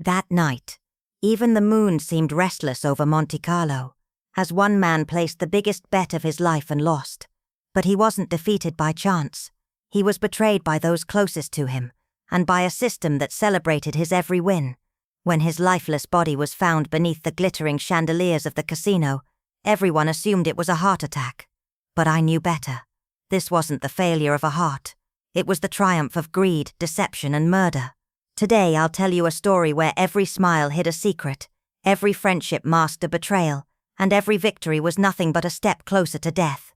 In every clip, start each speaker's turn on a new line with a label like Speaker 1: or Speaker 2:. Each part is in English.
Speaker 1: That night, even the moon seemed restless over Monte Carlo, as one man placed the biggest bet of his life and lost. But he wasn't defeated by chance. He was betrayed by those closest to him, and by a system that celebrated his every win. When his lifeless body was found beneath the glittering chandeliers of the casino, everyone assumed it was a heart attack. But I knew better. This wasn't the failure of a heart. It was the triumph of greed, deception, and murder. Today I'll tell you a story where every smile hid a secret, every friendship masked a betrayal, and every victory was nothing but a step closer to death.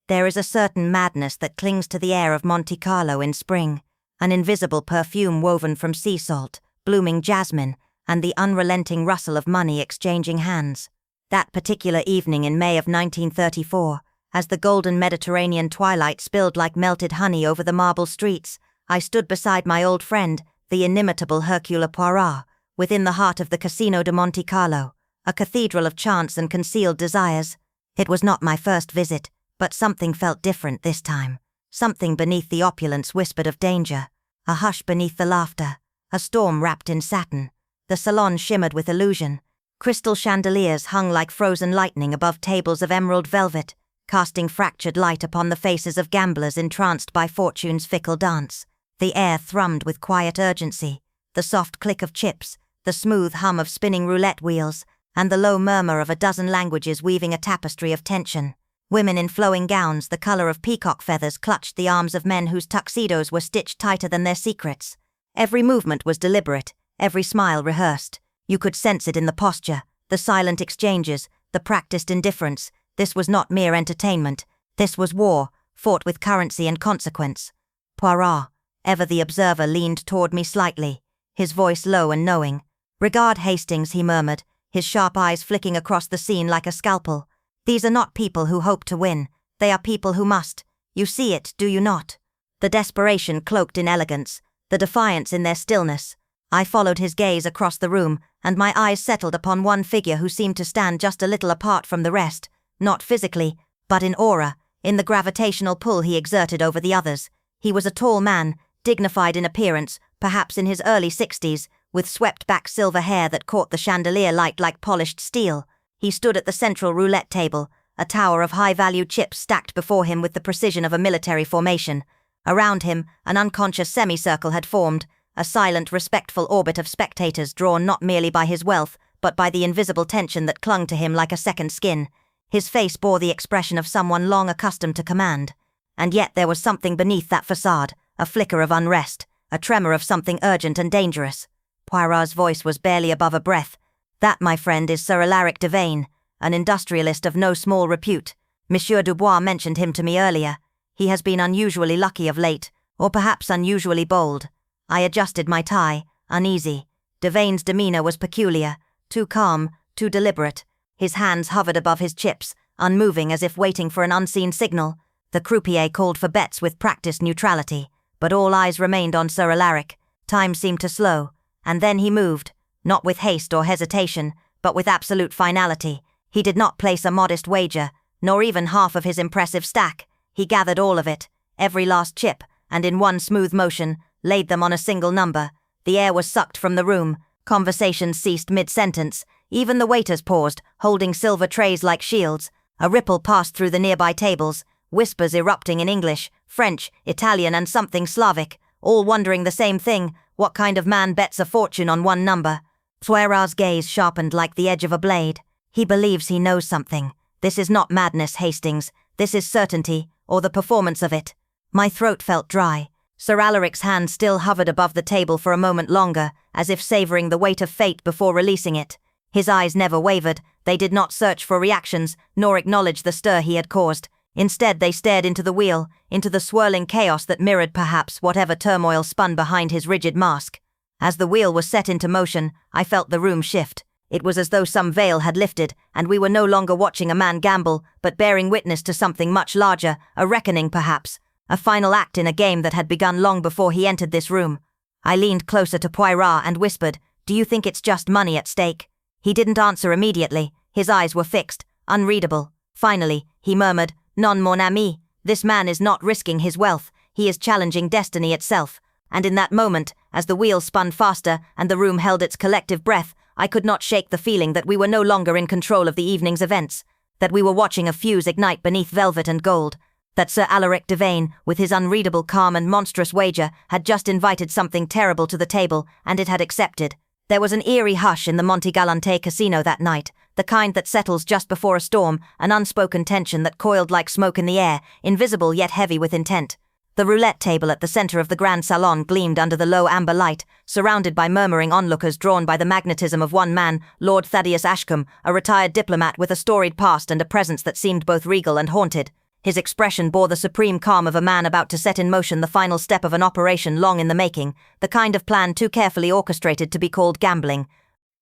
Speaker 1: There is a certain madness that clings to the air of Monte Carlo in spring, an invisible perfume woven from sea salt, blooming jasmine, and the unrelenting rustle of money exchanging hands. That particular evening in May of 1934, as the golden Mediterranean twilight spilled like melted honey over the marble streets, I stood beside my old friend, the inimitable Hercule Poirot, within the heart of the Casino de Monte Carlo, a cathedral of chance and concealed desires. It was not my first visit, but something felt different this time. Something beneath the opulence whispered of danger, a hush beneath the laughter, a storm wrapped in satin. The salon shimmered with illusion. Crystal chandeliers hung like frozen lightning above tables of emerald velvet, casting fractured light upon the faces of gamblers entranced by fortune's fickle dance. The air thrummed with quiet urgency, the soft click of chips, the smooth hum of spinning roulette wheels, and the low murmur of a dozen languages weaving a tapestry of tension. Women in flowing gowns the color of peacock feathers clutched the arms of men whose tuxedos were stitched tighter than their secrets. Every movement was deliberate, every smile rehearsed. You could sense it in the posture, the silent exchanges, the practiced indifference. This was not mere entertainment. This was war, fought with currency and consequence. Poirot, ever the observer, leaned toward me slightly, his voice low and knowing. "Regard Hastings," he murmured, his sharp eyes flicking across the scene like a scalpel. "These are not people who hope to win. They are people who must. You see it, do you not?" The desperation cloaked in elegance, the defiance in their stillness. I followed his gaze across the room, and my eyes settled upon one figure who seemed to stand just a little apart from the rest, not physically, but in aura, in the gravitational pull he exerted over the others. He was a tall man, dignified in appearance, perhaps in his early 60s, with swept-back silver hair that caught the chandelier light like polished steel. He stood at the central roulette table, a tower of high-value chips stacked before him with the precision of a military formation. Around him, an unconscious semicircle had formed, a silent, respectful orbit of spectators drawn not merely by his wealth, but by the invisible tension that clung to him like a second skin. His face bore the expression of someone long accustomed to command. And yet there was something beneath that facade, a flicker of unrest, a tremor of something urgent and dangerous. Poirot's voice was barely above a breath. "That, my friend, is Sir Alaric de Vane, an industrialist of no small repute. Monsieur Dubois mentioned him to me earlier. He has been unusually lucky of late, or perhaps unusually bold." I adjusted my tie, uneasy. De Vane's demeanor was peculiar, too calm, too deliberate. His hands hovered above his chips, unmoving as if waiting for an unseen signal. The croupier called for bets with practiced neutrality, but all eyes remained on Sir Alaric. Time seemed to slow, and then he moved, not with haste or hesitation, but with absolute finality. He did not place a modest wager, nor even half of his impressive stack. He gathered all of it, every last chip, and in one smooth motion, laid them on a single number. The air was sucked from the room. Conversations ceased mid-sentence. Even the waiters paused, holding silver trays like shields. A ripple passed through the nearby tables, whispers erupting in English, French, Italian, and something Slavic, all wondering the same thing: what kind of man bets a fortune on one number? Poirot's gaze sharpened like the edge of a blade. "He believes he knows something. This is not madness, Hastings. This is certainty, or the performance of it." My throat felt dry. Sir Alaric's hand still hovered above the table for a moment longer, as if savoring the weight of fate before releasing it. His eyes never wavered. They did not search for reactions, nor acknowledge the stir he had caused. Instead, they stared into the wheel, into the swirling chaos that mirrored perhaps whatever turmoil spun behind his rigid mask. As the wheel was set into motion, I felt the room shift. It was as though some veil had lifted, and we were no longer watching a man gamble, but bearing witness to something much larger, a reckoning perhaps. A final act in a game that had begun long before he entered this room. I leaned closer to Poirot and whispered, "Do you think it's just money at stake?" He didn't answer immediately. His eyes were fixed, unreadable. Finally, he murmured, "Non, mon ami. This man is not risking his wealth. He is challenging destiny itself." And in that moment, As the wheel spun faster and the room held its collective breath, I could not shake the feeling that we were no longer in control of the evening's events, that we were watching a fuse ignite beneath velvet and gold, that Sir Alaric Devane, with his unreadable calm and monstrous wager, had just invited something terrible to the table, and it had accepted. There was an eerie hush in the Monte Galante casino that night, the kind that settles just before a storm, an unspoken tension that coiled like smoke in the air, invisible yet heavy with intent. The roulette table at the center of the grand salon gleamed under the low amber light, surrounded by murmuring onlookers drawn by the magnetism of one man, Lord Thaddeus Ashcombe, a retired diplomat with a storied past and a presence that seemed both regal and haunted. His expression bore the supreme calm of a man about to set in motion the final step of an operation long in the making, the kind of plan too carefully orchestrated to be called gambling.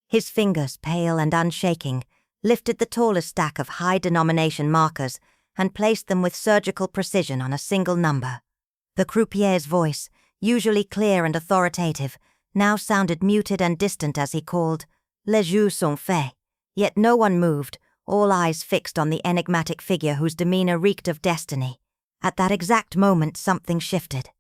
Speaker 1: His fingers, pale and unshaking, lifted the tallest stack of high-denomination markers and placed them with surgical precision on a single number. The croupier's voice, usually clear and authoritative, now sounded muted and distant as he called, "Les jeux sont faits." Yet no one moved, all eyes fixed on the enigmatic figure whose demeanor reeked of destiny. At that exact moment something shifted.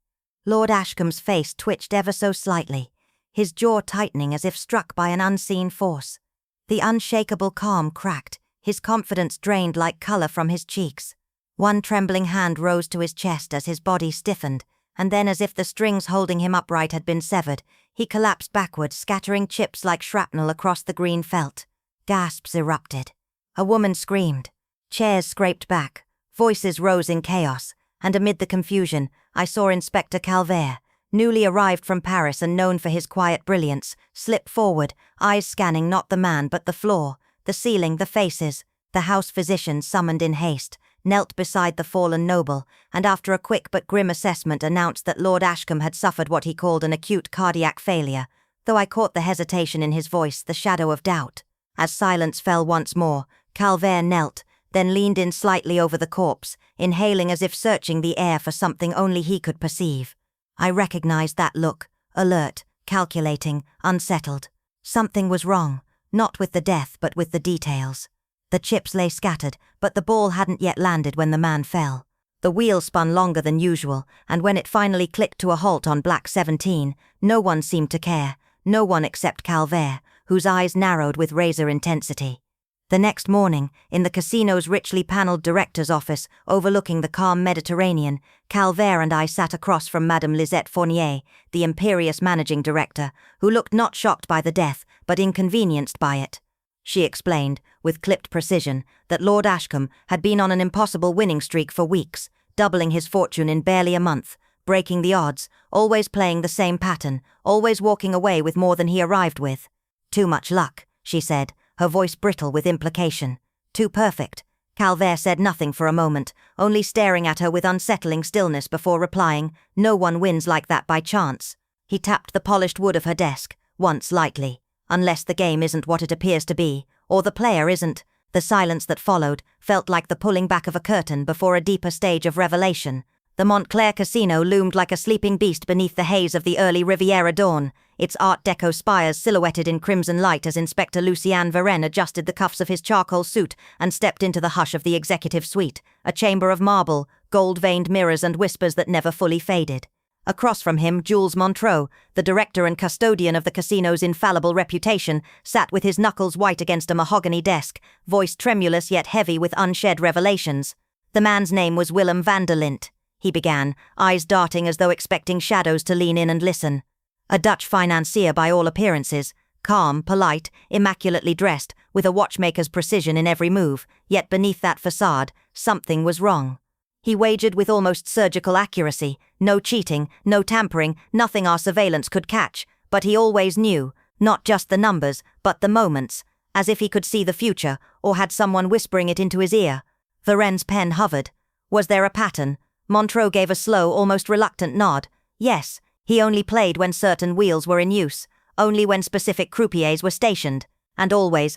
Speaker 1: Lord Ashcombe's face twitched ever so slightly, his jaw tightening as if struck by an unseen force. The unshakable calm cracked, his confidence drained like color from his cheeks. One trembling hand rose to his chest as his body stiffened, and then as if the strings holding him upright had been severed, he collapsed backward, scattering chips like shrapnel across the green felt. Gasps erupted. A woman screamed. Chairs scraped back. Voices rose in chaos, and amid the confusion, I saw Inspector Calvert, newly arrived from Paris and known for his quiet brilliance, slip forward, eyes scanning not the man but the floor, the ceiling, the faces. The house physician, summoned in haste, knelt beside the fallen noble, and after a quick but grim assessment announced that Lord Ashcombe had suffered what he called an acute cardiac failure, though I caught the hesitation in his voice, the shadow of doubt. As silence fell once more, Calvert knelt, then leaned in slightly over the corpse, inhaling as if searching the air for something only he could perceive. I recognized that look, alert, calculating, unsettled. Something was wrong, not with the death but with the details. The chips lay scattered, but the ball hadn't yet landed when the man fell. The wheel spun longer than usual, and when it finally clicked to a halt on Black 17, no one seemed to care, no one except Calvert, whose eyes narrowed with razor intensity. The next morning, in the casino's richly panelled director's office overlooking the calm Mediterranean, Calvert and I sat across from Madame Lisette Fournier, the imperious managing director, who looked not shocked by the death, but inconvenienced by it. She explained, with clipped precision, that Lord Ashcombe had been on an impossible winning streak for weeks, doubling his fortune in barely a month, breaking the odds, always playing the same pattern, always walking away with more than he arrived with. Too much luck, she said, her voice brittle with implication. Too perfect. Calvert said nothing for a moment, only staring at her with unsettling stillness before replying, "No one wins like that by chance." He tapped the polished wood of her desk, once lightly. "Unless the game isn't what it appears to be, or the player isn't." The silence that followed felt like the pulling back of a curtain before a deeper stage of revelation. The Montclair Casino loomed like a sleeping beast beneath the haze of the early Riviera dawn, its Art Deco spires silhouetted in crimson light as Inspector Lucien Varenne adjusted the cuffs of his charcoal suit and stepped into the hush of the executive suite, a chamber of marble, gold-veined mirrors and whispers that never fully faded. Across from him, Jules Montreux, the director and custodian of the casino's infallible reputation, sat with his knuckles white against a mahogany desk, voice tremulous yet heavy with unshed revelations. The man's name was Willem van der Lint, he began, eyes darting as though expecting shadows to lean in and listen. A Dutch financier by all appearances, calm, polite, immaculately dressed, with a watchmaker's precision in every move, yet beneath that facade, something was wrong. He wagered with almost surgical accuracy, no cheating, no tampering, nothing our surveillance could catch, but he always knew, not just the numbers, but the moments, as if he could see the future, or had someone whispering it into his ear. Varenne's pen hovered. Was there a pattern? Montreux gave a slow, almost reluctant nod. Yes, he only played when certain wheels were in use, only when specific croupiers were stationed, and always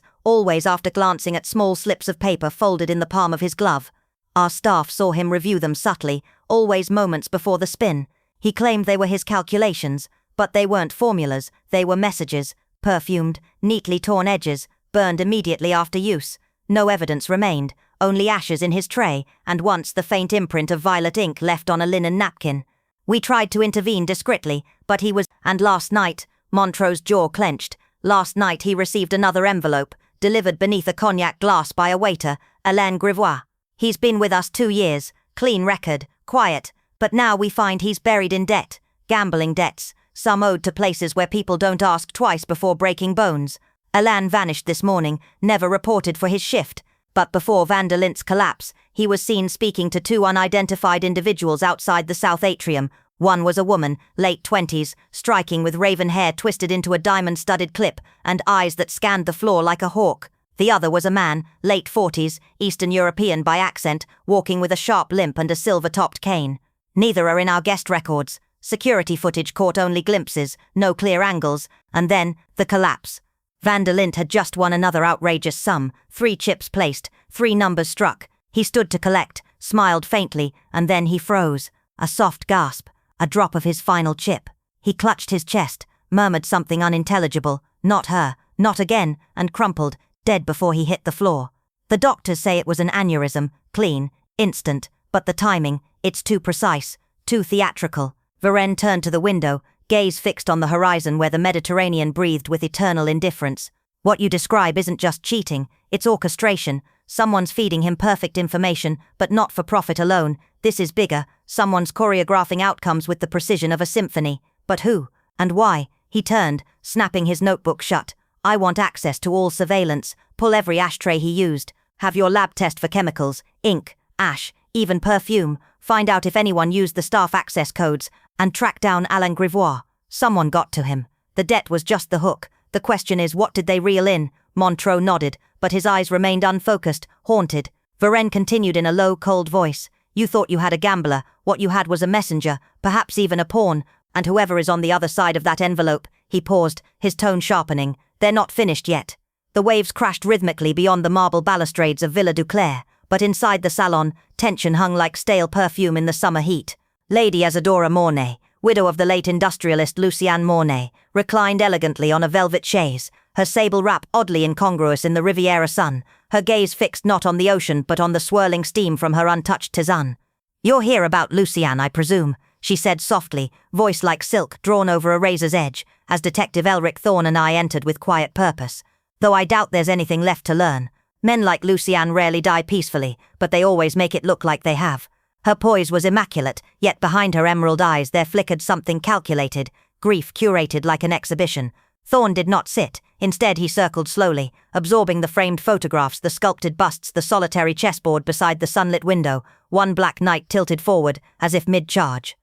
Speaker 1: after glancing at small slips of paper folded in the palm of his glove. Our staff saw him review them subtly, always moments before the spin. He claimed they were his calculations, but they weren't formulas, they were messages, perfumed, neatly torn edges, burned immediately after use. No evidence remained, only ashes in his tray, and once the faint imprint of violet ink left on a linen napkin. We tried to intervene discreetly, but he was— And last night, Montreux's jaw clenched. Last night he received another envelope, delivered beneath a cognac glass by a waiter, Alain Grivois. He's been with us 2 years, clean record, quiet, but now we find he's buried in debt, gambling debts, some owed to places where people don't ask twice before breaking bones. Alain vanished this morning, never reported for his shift, but before Whodunit's collapse, he was seen speaking to 2 unidentified individuals outside the south atrium. One was a woman, late 20s, striking with raven hair twisted into a diamond-studded clip and eyes that scanned the floor like a hawk. The other was a man, late 40s, Eastern European by accent, walking with a sharp limp and a silver-topped cane. Neither are in our guest records. Security footage caught only glimpses, no clear angles, and then, the collapse. Whodunit had just won another outrageous sum, 3 chips placed, 3 numbers struck. He stood to collect, smiled faintly, and then he froze. A soft gasp, a drop of his final chip. He clutched his chest, murmured something unintelligible, not her, not again, and crumpled, dead before he hit the floor. The doctors say it was an aneurysm, clean, instant, but the timing, it's too precise, too theatrical. Varenne turned to the window, gaze fixed on the horizon where the Mediterranean breathed with eternal indifference. What you describe isn't just cheating, it's orchestration. Someone's feeding him perfect information, but not for profit alone. This is bigger. Someone's choreographing outcomes with the precision of a symphony. But who? And why? He turned, snapping his notebook shut. I want access to all surveillance. Pull every ashtray he used. Have your lab test for chemicals, ink, ash, even perfume. Find out if anyone used the staff access codes, and track down Alain Grivois. Someone got to him. The debt was just the hook. The question is, what did they reel in? Montreux nodded, but his eyes remained unfocused, haunted. Varenne continued in a low, cold voice. You thought you had a gambler. What you had was a messenger, perhaps even a pawn. And whoever is on the other side of that envelope— He paused, his tone sharpening. They're not finished yet. The waves crashed rhythmically beyond the marble balustrades of Villa Duclair, but inside the salon, tension hung like stale perfume in the summer heat. Lady Isadora Mornay, widow of the late industrialist Lucien Mornay, reclined elegantly on a velvet chaise, her sable wrap oddly incongruous in the Riviera sun, her gaze fixed not on the ocean but on the swirling steam from her untouched tisane. You're here about Lucien, I presume, she said softly, voice like silk drawn over a razor's edge, as Detective Elric Thorne and I entered with quiet purpose. Though I doubt there's anything left to learn. Men like Lucien rarely die peacefully, but they always make it look like they have. Her poise was immaculate, yet behind her emerald eyes there flickered something calculated, grief curated like an exhibition. Thorne did not sit. Instead he circled slowly, absorbing the framed photographs, the sculpted busts, the solitary chessboard beside the sunlit window, one black knight tilted forward, as if mid-charge.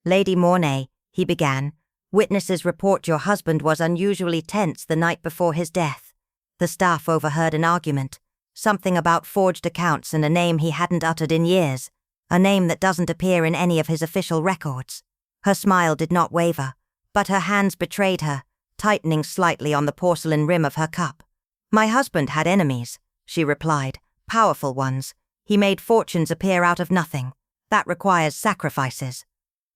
Speaker 1: Lady Mornay, he began, witnesses report your husband was unusually tense the night before his death. The staff overheard an argument, something about forged accounts and a name he hadn't uttered in years, a name that doesn't appear in any of his official records. Her smile did not waver, but her hands betrayed her, tightening slightly on the porcelain rim of her cup. My husband had enemies, she replied, powerful ones. He made fortunes appear out of nothing. That requires sacrifices.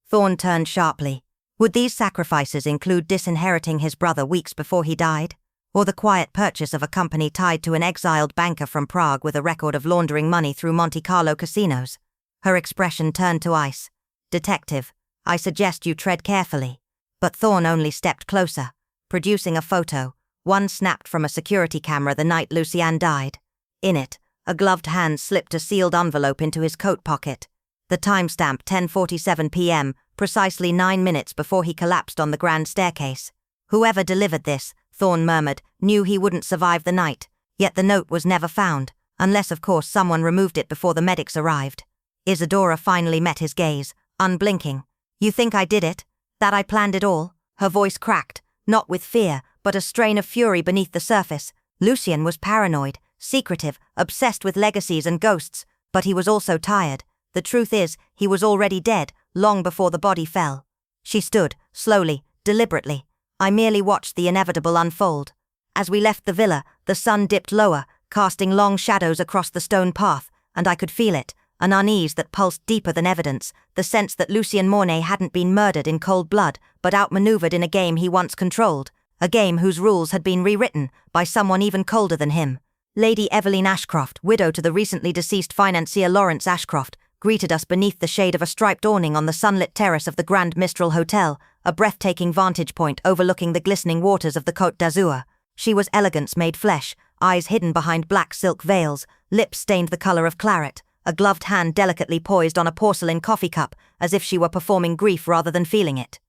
Speaker 1: Thorne turned sharply. Would these sacrifices include disinheriting his brother weeks before he died? Or the quiet purchase of a company tied to an exiled banker from Prague with a record of laundering money through Monte Carlo casinos? Her expression turned to ice. Detective, I suggest you tread carefully. But Thorne only stepped closer, producing a photo, one snapped from a security camera the night Lucien died. In it, a gloved hand slipped a sealed envelope into his coat pocket. The timestamp 10:47 p.m., precisely 9 minutes before he collapsed on the grand staircase. Whoever delivered this, Thorne murmured, knew he wouldn't survive the night, yet the note was never found, unless of course someone removed it before the medics arrived. Isadora finally met his gaze, unblinking. You think I did it? That I planned it all? Her voice cracked, not with fear, but a strain of fury beneath the surface. Lucien was paranoid, secretive, obsessed with legacies and ghosts, but he was also tired. The truth is, he was already dead, long before the body fell. She stood, slowly, deliberately. I merely watched the inevitable unfold. As we left the villa, the sun dipped lower, casting long shadows across the stone path, and I could feel it, an unease that pulsed deeper than evidence, the sense that Lucien Mornay hadn't been murdered in cold blood, but outmaneuvered in a game he once controlled, a game whose rules had been rewritten by someone even colder than him. Lady Eveline Ashcroft, widow to the recently deceased financier Lawrence Ashcroft, greeted us beneath the shade of a striped awning on the sunlit terrace of the Grand Mistral Hotel, a breathtaking vantage point overlooking the glistening waters of the Côte d'Azur. She was elegance made flesh, eyes hidden behind black silk veils, lips stained the color of claret, a gloved hand delicately poised on a porcelain coffee cup, as if she were performing grief rather than feeling it.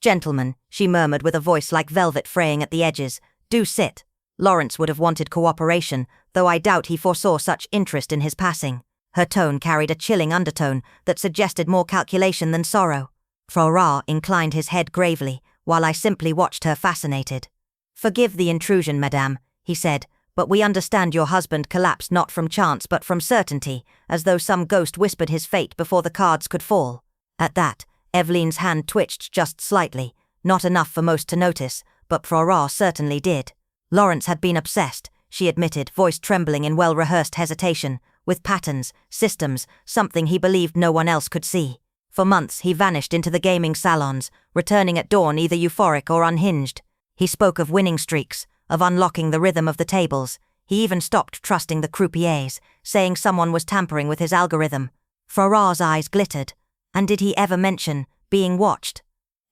Speaker 1: "Gentlemen," she murmured with a voice like velvet fraying at the edges, "do sit." Lawrence would have wanted cooperation, though I doubt he foresaw such interest in his passing. Her tone carried a chilling undertone that suggested more calculation than sorrow. Poirot inclined his head gravely, while I simply watched her fascinated. "Forgive the intrusion, madame," he said, "but we understand your husband collapsed not from chance but from certainty, as though some ghost whispered his fate before the cards could fall." At that, Eveline's hand twitched just slightly, not enough for most to notice, but Poirot certainly did. Lawrence had been obsessed, she admitted, voice trembling in well-rehearsed hesitation, with patterns, systems, something he believed no one else could see. For months he vanished into the gaming salons, returning at dawn either euphoric or unhinged. He spoke of winning streaks, of unlocking the rhythm of the tables. He even stopped trusting the croupiers, saying someone was tampering with his algorithm. Poirot's eyes glittered. And did he ever mention being watched?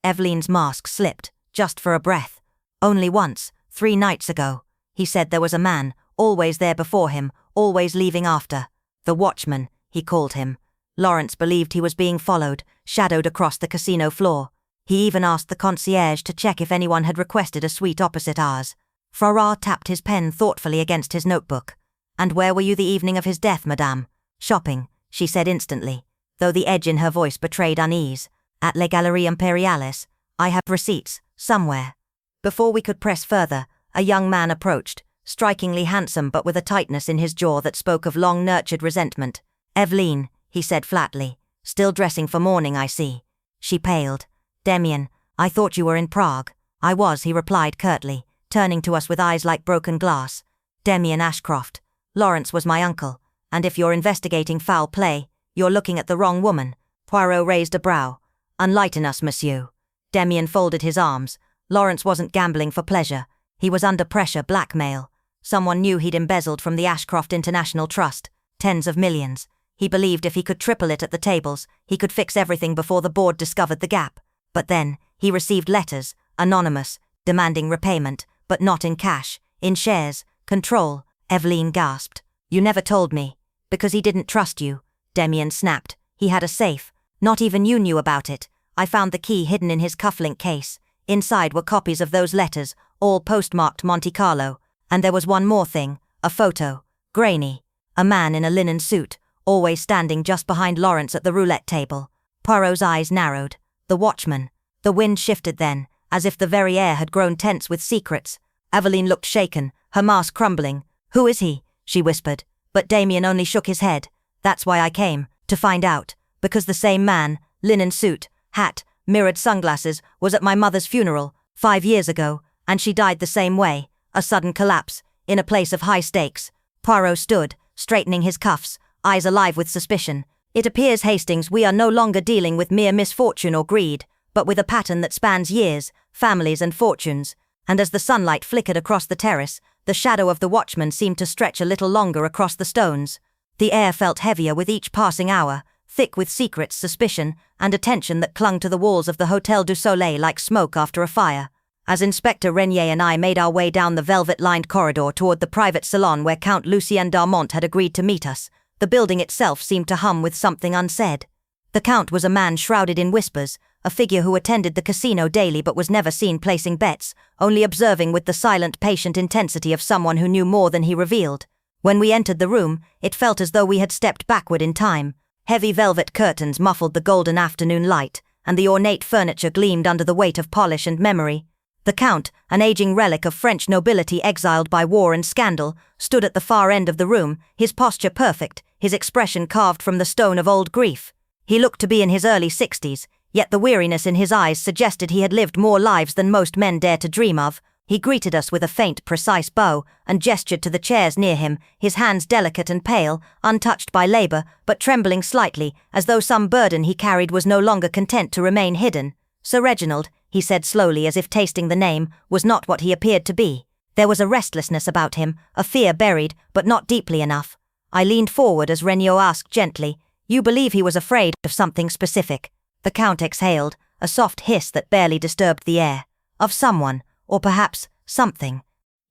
Speaker 1: Eveline's mask slipped, just for a breath. Only once, 3 nights ago. He said there was a man, always there before him, always leaving after. The watchman, he called him. Lawrence believed he was being followed, shadowed across the casino floor. He even asked the concierge to check if anyone had requested a suite opposite ours. Poirot tapped his pen thoughtfully against his notebook. "And where were you the evening of his death, madame?" "Shopping," she said instantly, though the edge in her voice betrayed unease. "At Les Galeries Impériales. I have receipts, somewhere." Before we could press further, a young man approached, strikingly handsome but with a tightness in his jaw that spoke of long-nurtured resentment. "Eveline," he said flatly, "still dressing for morning, I see." She paled. "Damien, I thought you were in Prague." "I was," he replied curtly, turning to us with eyes like broken glass. "Damien Ashcroft. Lawrence was my uncle, and if you're investigating foul play, you're looking at the wrong woman." Poirot raised a brow. "Enlighten us, monsieur." Damien folded his arms. Lawrence wasn't gambling for pleasure. He was under pressure, blackmail. Someone knew he'd embezzled from the Ashcroft International Trust, tens of millions. He believed if he could triple it at the tables, he could fix everything before the board discovered the gap. But then, he received letters, anonymous, demanding repayment, but not in cash, in shares, control. Eveline gasped. "You never told me." "Because he didn't trust you," Damien snapped. "He had a safe. Not even you knew about it. I found the key hidden in his cufflink case. Inside were copies of those letters, all postmarked Monte Carlo. And there was one more thing, a photo. Grainy. A man in a linen suit, always standing just behind Lawrence at the roulette table." Poirot's eyes narrowed. "The watchman." The wind shifted then, as if the very air had grown tense with secrets. Eveline looked shaken, her mask crumbling. "Who is he?" she whispered. But Damien only shook his head. "That's why I came, to find out. Because the same man, linen suit, hat, mirrored sunglasses, was at my mother's funeral, 5 years ago, and she died the same way, a sudden collapse, in a place of high stakes." Poirot stood, straightening his cuffs, eyes alive with suspicion. "It appears, Hastings, we are no longer dealing with mere misfortune or greed, but with a pattern that spans years, families and fortunes." And as the sunlight flickered across the terrace, the shadow of the watchman seemed to stretch a little longer across the stones. The air felt heavier with each passing hour, thick with secrets, suspicion, and a tension that clung to the walls of the Hôtel du Soleil like smoke after a fire. As Inspector Renier and I made our way down the velvet-lined corridor toward the private salon where Count Lucien d'Armont had agreed to meet us, the building itself seemed to hum with something unsaid. The Count was a man shrouded in whispers, a figure who attended the casino daily but was never seen placing bets, only observing with the silent, patient intensity of someone who knew more than he revealed. When we entered the room, it felt as though we had stepped backward in time. Heavy velvet curtains muffled the golden afternoon light, and the ornate furniture gleamed under the weight of polish and memory. The Count, an aging relic of French nobility exiled by war and scandal, stood at the far end of the room, his posture perfect, his expression carved from the stone of old grief. He looked to be in his early 60s, yet the weariness in his eyes suggested he had lived more lives than most men dare to dream of. He greeted us with a faint, precise bow, and gestured to the chairs near him, his hands delicate and pale, untouched by labor, but trembling slightly, as though some burden he carried was no longer content to remain hidden. "Sir Reginald," he said slowly as if tasting the name, was not what he appeared to be. There was a restlessness about him, a fear buried, but not deeply enough. I leaned forward as Regnault asked gently, You believe he was afraid of something specific. The Count exhaled, a soft hiss that barely disturbed the air. Of someone, or perhaps something.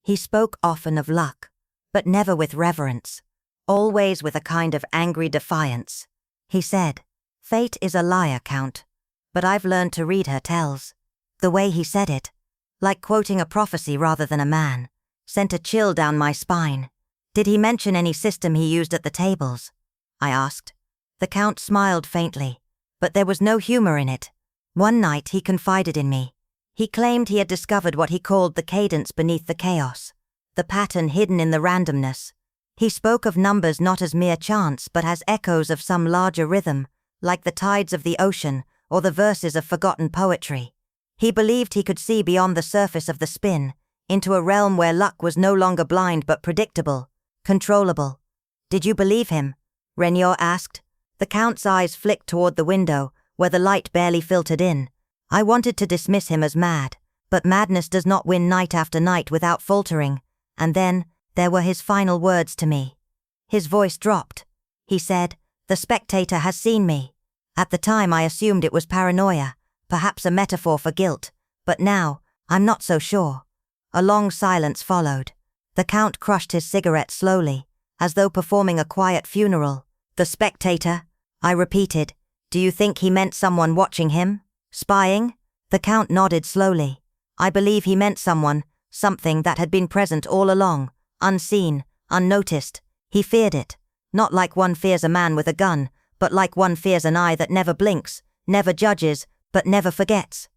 Speaker 1: He spoke often of luck, but never with reverence. Always with a kind of angry defiance. He said, "Fate is a liar, Count. But I've learned to read her tells." The way he said it, like quoting a prophecy rather than a man, sent a chill down my spine. Did he mention any system he used at the tables? I asked. The Count smiled faintly, but there was no humor in it. One night he confided in me. He claimed he had discovered what he called the cadence beneath the chaos, the pattern hidden in the randomness. He spoke of numbers not as mere chance but as echoes of some larger rhythm, like the tides of the ocean or the verses of forgotten poetry. He believed he could see beyond the surface of the spin, into a realm where luck was no longer blind but predictable, controllable. "Did you believe him?" Regnault asked. The Count's eyes flicked toward the window, where the light barely filtered in. I wanted to dismiss him as mad, but madness does not win night after night without faltering. And then, there were his final words to me. His voice dropped. He said, "The spectator has seen me." At the time I assumed it was paranoia, perhaps a metaphor for guilt, but now, I'm not so sure. A long silence followed. The Count crushed his cigarette slowly, as though performing a quiet funeral. "The spectator?" I repeated. "Do you think he meant someone watching him? Spying?" The Count nodded slowly. "I believe he meant someone, something that had been present all along, unseen, unnoticed. He feared it, not like one fears a man with a gun, but like one fears an eye that never blinks, never judges, but never forgets."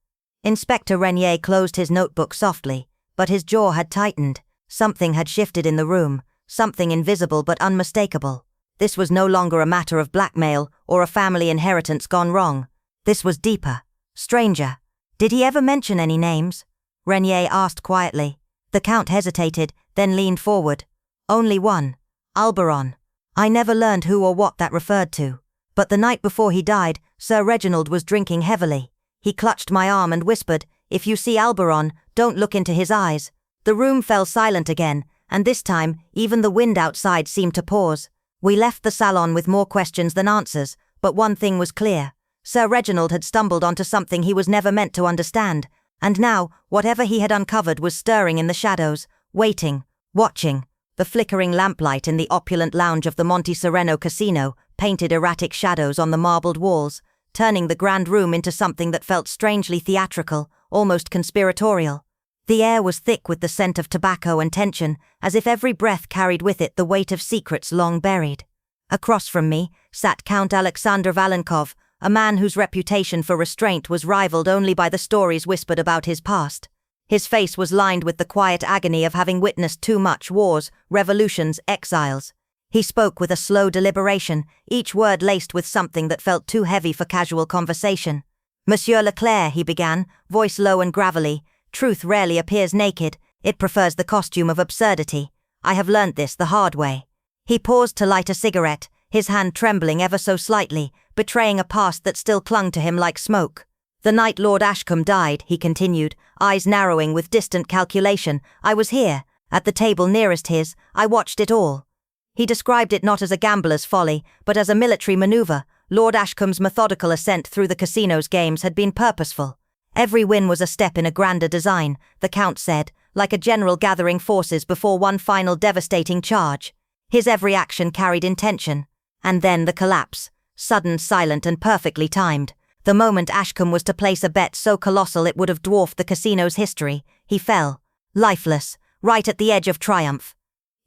Speaker 1: Inspector Regnier closed his notebook softly, but his jaw had tightened. Something had shifted in the room, something invisible but unmistakable. This was no longer a matter of blackmail or a family inheritance gone wrong. This was deeper, stranger. "Did he ever mention any names?" Regnier asked quietly. The Count hesitated, then leaned forward. "Only one. Alberon. I never learned who or what that referred to. But the night before he died, Sir Reginald was drinking heavily. He clutched my arm and whispered, 'If you see Alberon, don't look into his eyes.'" The room fell silent again, and this time, even the wind outside seemed to pause. We left the salon with more questions than answers, but one thing was clear. Sir Reginald had stumbled onto something he was never meant to understand, and now, whatever he had uncovered was stirring in the shadows, waiting, watching. The flickering lamplight in the opulent lounge of the Monte Sereno Casino painted erratic shadows on the marbled walls, turning the grand room into something that felt strangely theatrical, almost conspiratorial. The air was thick with the scent of tobacco and tension, as if every breath carried with it the weight of secrets long buried. Across from me sat Count Alexander Valenkov, a man whose reputation for restraint was rivaled only by the stories whispered about his past. His face was lined with the quiet agony of having witnessed too much: wars, revolutions, exiles. He spoke with a slow deliberation, each word laced with something that felt too heavy for casual conversation. "Monsieur Leclerc," he began, voice low and gravelly, "truth rarely appears naked, it prefers the costume of absurdity. I have learnt this the hard way." He paused to light a cigarette, his hand trembling ever so slightly, betraying a past that still clung to him like smoke. "The night Lord Ashcombe died," he continued, eyes narrowing with distant calculation, "I was here, at the table nearest his, I watched it all." He described it not as a gambler's folly, but as a military maneuver. Lord Ashcombe's methodical ascent through the casino's games had been purposeful. Every win was a step in a grander design, the Count said, like a general gathering forces before one final devastating charge. His every action carried intention. And then the collapse, sudden, silent, and perfectly timed. The moment Ashcombe was to place a bet so colossal it would have dwarfed the casino's history, he fell, lifeless, right at the edge of triumph.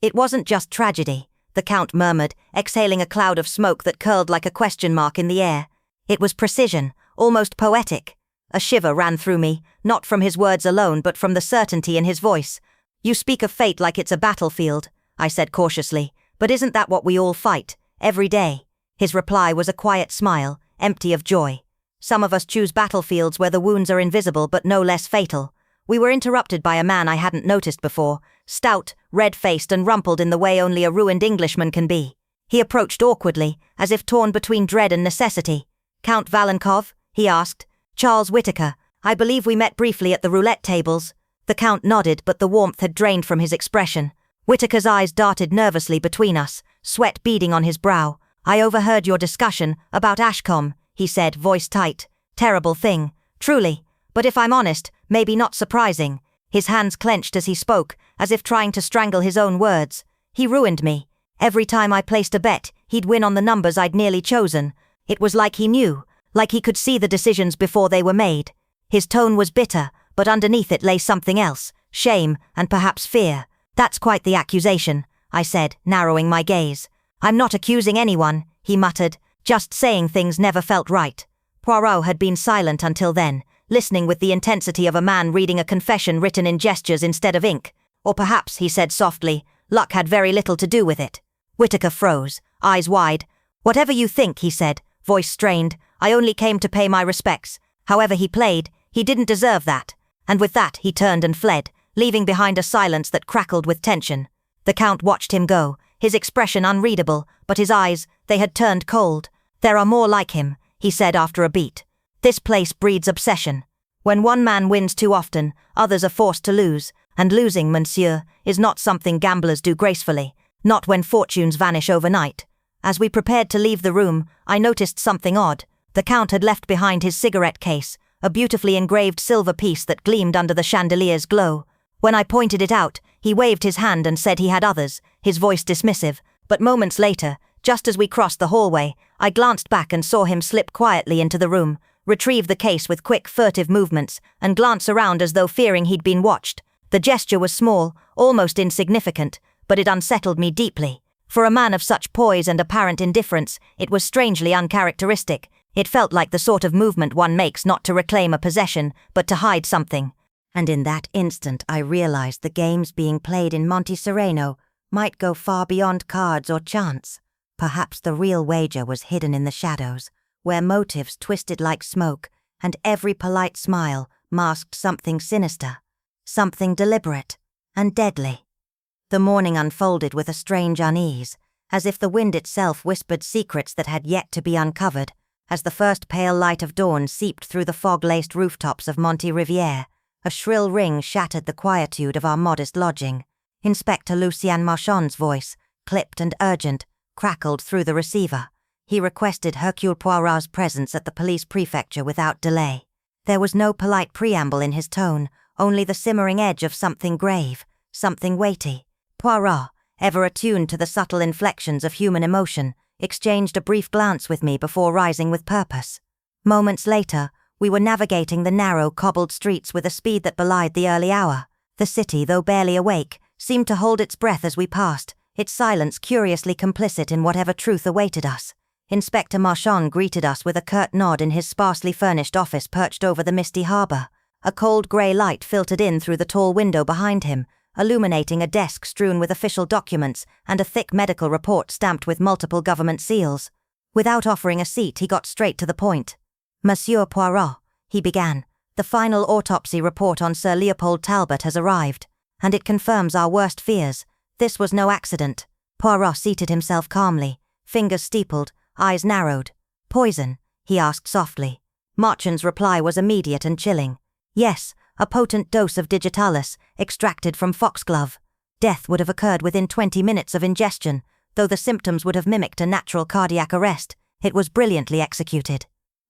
Speaker 1: "It wasn't just tragedy," the Count murmured, exhaling a cloud of smoke that curled like a question mark in the air. "It was precision, almost poetic." A shiver ran through me, not from his words alone but from the certainty in his voice. "You speak of fate like it's a battlefield," I said cautiously, "but isn't that what we all fight, every day?" His reply was a quiet smile, empty of joy. "Some of us choose battlefields where the wounds are invisible but no less fatal." We were interrupted by a man I hadn't noticed before, stout, red-faced and rumpled in the way only a ruined Englishman can be. He approached awkwardly, as if torn between dread and necessity. "Count Valenkov?" he asked. "Charles Whittaker. I believe we met briefly at the roulette tables." The Count nodded, but the warmth had drained from his expression. Whittaker's eyes darted nervously between us, sweat beading on his brow. "I overheard your discussion about Ashcombe," he said, voice tight. "Terrible thing, truly, but if I'm honest, maybe not surprising." His hands clenched as he spoke, as if trying to strangle his own words. "He ruined me. Every time I placed a bet, he'd win on the numbers I'd nearly chosen. It was like he knew, like he could see the decisions before they were made." His tone was bitter, but underneath it lay something else, shame and perhaps fear. "That's quite the accusation," I said, narrowing my gaze. "I'm not accusing anyone," he muttered, "just saying things never felt right." Poirot had been silent until then, listening with the intensity of a man reading a confession written in gestures instead of ink. "Or perhaps," he said softly, "luck had very little to do with it." Whitaker froze, eyes wide. "Whatever you think," he said, voice strained, "I only came to pay my respects. However he played, he didn't deserve that." And with that he turned and fled, leaving behind a silence that crackled with tension. The Count watched him go, his expression unreadable, but his eyes, they had turned cold. "There are more like him," he said after a beat. "This place breeds obsession. When one man wins too often, others are forced to lose, and losing, monsieur, is not something gamblers do gracefully, not when fortunes vanish overnight." As we prepared to leave the room, I noticed something odd. The Count had left behind his cigarette case, a beautifully engraved silver piece that gleamed under the chandelier's glow. When I pointed it out, he waved his hand and said he had others, his voice dismissive, but moments later, just as we crossed the hallway, I glanced back and saw him slip quietly into the room, retrieve the case with quick, furtive movements, and glance around as though fearing he'd been watched. The gesture was small, almost insignificant, but it unsettled me deeply. For a man of such poise and apparent indifference, it was strangely uncharacteristic. It felt like the sort of movement one makes not to reclaim a possession, but to hide something. And in that instant I realized the games being played in Monte Sereno might go far beyond cards or chance. Perhaps the real wager was hidden in the shadows, where motives twisted like smoke, and every polite smile masked something sinister, something deliberate and deadly. The morning unfolded with a strange unease, as if the wind itself whispered secrets that had yet to be uncovered. As the first pale light of dawn seeped through the fog-laced rooftops of Monte Riviere, a shrill ring shattered the quietude of our modest lodging. Inspector Lucien Marchand's voice, clipped and urgent, crackled through the receiver. He requested Hercule Poirot's presence at the police prefecture without delay. There was no polite preamble in his tone, only the simmering edge of something grave, something weighty. Poirot, ever attuned to the subtle inflections of human emotion, exchanged a brief glance with me before rising with purpose. Moments later, we were navigating the narrow, cobbled streets with a speed that belied the early hour. The city, though barely awake, seemed to hold its breath as we passed, its silence curiously complicit in whatever truth awaited us. Inspector Marchand greeted us with a curt nod in his sparsely furnished office perched over the misty harbour. A cold grey light filtered in through the tall window behind him, illuminating a desk strewn with official documents and a thick medical report stamped with multiple government seals. Without offering a seat, he got straight to the point. "Monsieur Poirot," he began, "the final autopsy report on Sir Leopold Talbot has arrived, and it confirms our worst fears. This was no accident." Poirot seated himself calmly, fingers steepled, eyes narrowed. "Poison?" he asked softly. Marchand's reply was immediate and chilling. "Yes, a potent dose of digitalis, extracted from foxglove. Death would have occurred within 20 minutes of ingestion, though the symptoms would have mimicked a natural cardiac arrest. It was brilliantly executed."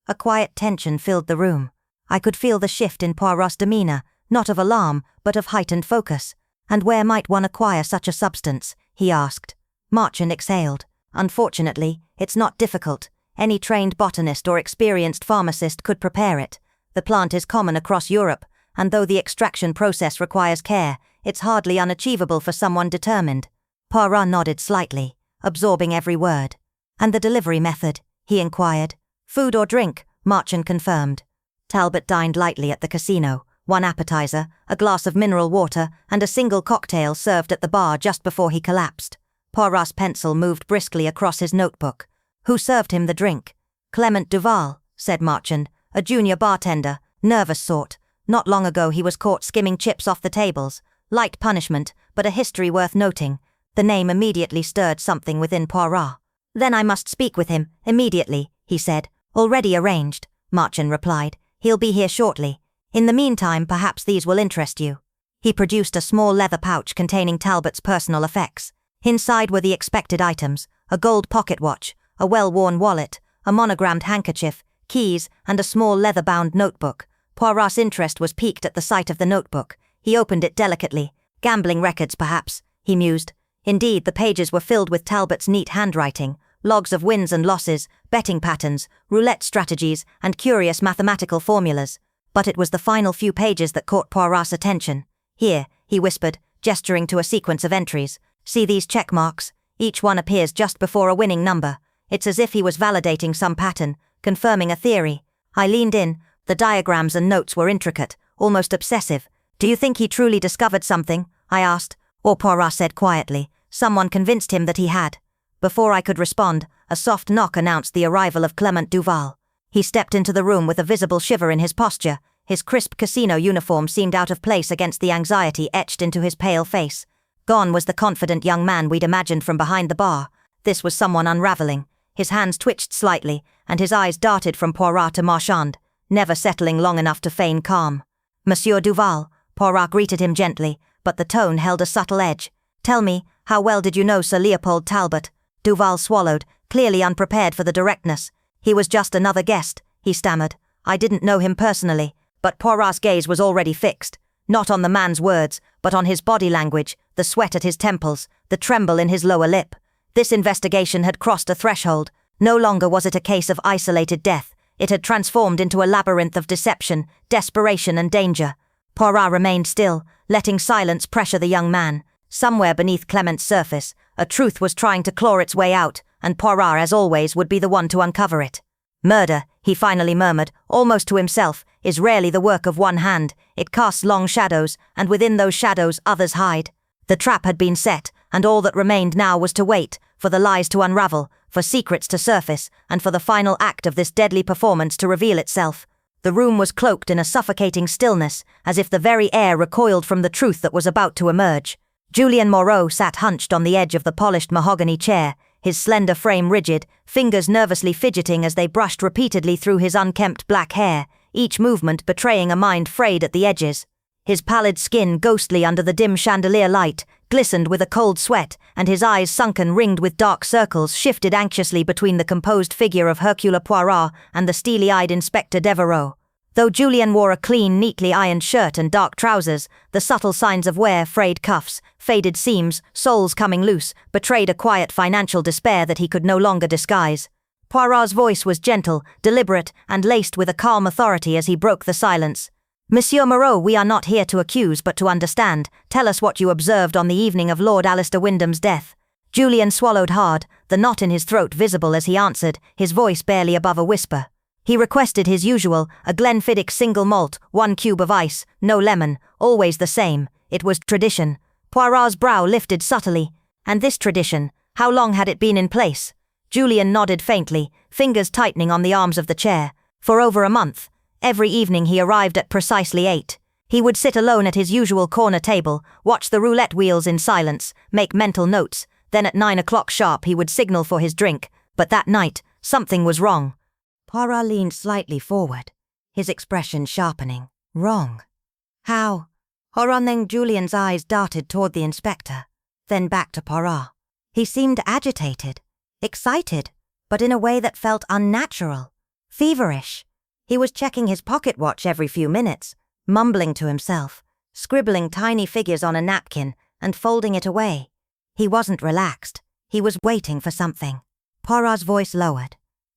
Speaker 1: A quiet tension filled the room. I could feel the shift in Poirot's demeanour, not of alarm, but of heightened focus. "And where might one acquire such a substance?" he asked. Marchand exhaled. "Unfortunately, it's not difficult. Any trained botanist or experienced pharmacist could prepare it. The plant is common across Europe, and though the extraction process requires care, it's hardly unachievable for someone determined." Poirot nodded slightly, absorbing every word. "And the delivery method?" he inquired. "Food or drink?" Marchand confirmed. Talbot dined lightly at the casino, one appetizer, a glass of mineral water, and a single cocktail served at the bar just before he collapsed. Poirot's pencil moved briskly across his notebook. "Who served him the drink?" "Clement Duval," said Marchand, "a junior bartender, nervous sort. Not long ago he was caught skimming chips off the tables. Light punishment, but a history worth noting." The name immediately stirred something within Poirot. "Then I must speak with him, immediately," he said. "Already arranged," Marchand replied. "He'll be here shortly. In the meantime, perhaps these will interest you." He produced a small leather pouch containing Talbot's personal effects. Inside were the expected items: a gold pocket watch, a well-worn wallet, a monogrammed handkerchief, keys, and a small leather-bound notebook. Poirot's interest was piqued at the sight of the notebook. He opened it delicately. Gambling records, perhaps, he mused. Indeed, the pages were filled with Talbot's neat handwriting, logs of wins and losses, betting patterns, roulette strategies, and curious mathematical formulas. But it was the final few pages that caught Poirot's attention. "Here," he whispered, gesturing to a sequence of entries. "See these check marks? Each one appears just before a winning number. It's as if he was validating some pattern, confirming a theory." I leaned in. The diagrams and notes were intricate, almost obsessive. "Do you think he truly discovered something?" I asked. Or Poirot said quietly, "Someone convinced him that he had." Before I could respond, a soft knock announced the arrival of Clement Duval. He stepped into the room with a visible shiver in his posture. His crisp casino uniform seemed out of place against the anxiety etched into his pale face. Gone was the confident young man we'd imagined from behind the bar. This was someone unraveling. His hands twitched slightly, and his eyes darted from Poirot to Marchand, never settling long enough to feign calm. "Monsieur Duval," Poirot greeted him gently, but the tone held a subtle edge. "Tell me, how well did you know Sir Leopold Talbot?" Duval swallowed, clearly unprepared for the directness. "He was just another guest," he stammered. "I didn't know him personally." But Poirot's gaze was already fixed, not on the man's words, but on his body language, the sweat at his temples, the tremble in his lower lip. This investigation had crossed a threshold. No longer was it a case of isolated death. It had transformed into a labyrinth of deception, desperation, and danger. Poirot remained still, letting silence pressure the young man. Somewhere beneath Clement's surface, a truth was trying to claw its way out, and Poirot, as always, would be the one to uncover it. "Murder," he finally murmured, almost to himself, "is rarely the work of one hand. It casts long shadows, and within those shadows others hide." The trap had been set, and all that remained now was to wait, for the lies to unravel, for secrets to surface, and for the final act of this deadly performance to reveal itself. The room was cloaked in a suffocating stillness, as if the very air recoiled from the truth that was about to emerge. Julian Moreau sat hunched on the edge of the polished mahogany chair, his slender frame rigid, fingers nervously fidgeting as they brushed repeatedly through his unkempt black hair, each movement betraying a mind frayed at the edges. His pallid skin, ghostly under the dim chandelier light, glistened with a cold sweat, and his eyes, sunken, ringed with dark circles, shifted anxiously between the composed figure of Hercule Poirot and the steely-eyed Inspector Devereux. Though Julian wore a clean, neatly ironed shirt and dark trousers, the subtle signs of wear, frayed cuffs, faded seams, soles coming loose, betrayed a quiet financial despair that he could no longer disguise. Poirot's voice was gentle, deliberate, and laced with a calm authority as he broke the silence. "Monsieur Moreau, we are not here to accuse but to understand. Tell us what you observed on the evening of Lord Alistair Wyndham's death." Julian swallowed hard, the knot in his throat visible as he answered, his voice barely above a whisper. He requested his usual, a Glenfiddich single malt, 1 cube of ice, no lemon, always the same. It was tradition. Poirot's brow lifted subtly. And this tradition, how long had it been in place? Julian nodded faintly, fingers tightening on the arms of the chair. For over a month. Every evening he arrived at precisely 8. He would sit alone at his usual corner table, watch the roulette wheels in silence, make mental notes. Then at 9 o'clock sharp he would signal for his drink. But that night, something was wrong. Poirot leaned slightly forward, his expression sharpening. "Wrong? How?" Horroning, Julian's eyes darted toward the inspector, then back to Poirot. He seemed agitated, excited, but in a way that felt unnatural, feverish. He was checking his pocket watch every few minutes, mumbling to himself, scribbling tiny figures on a napkin and folding it away. He wasn't relaxed. He was waiting for something. Poirot's voice lowered.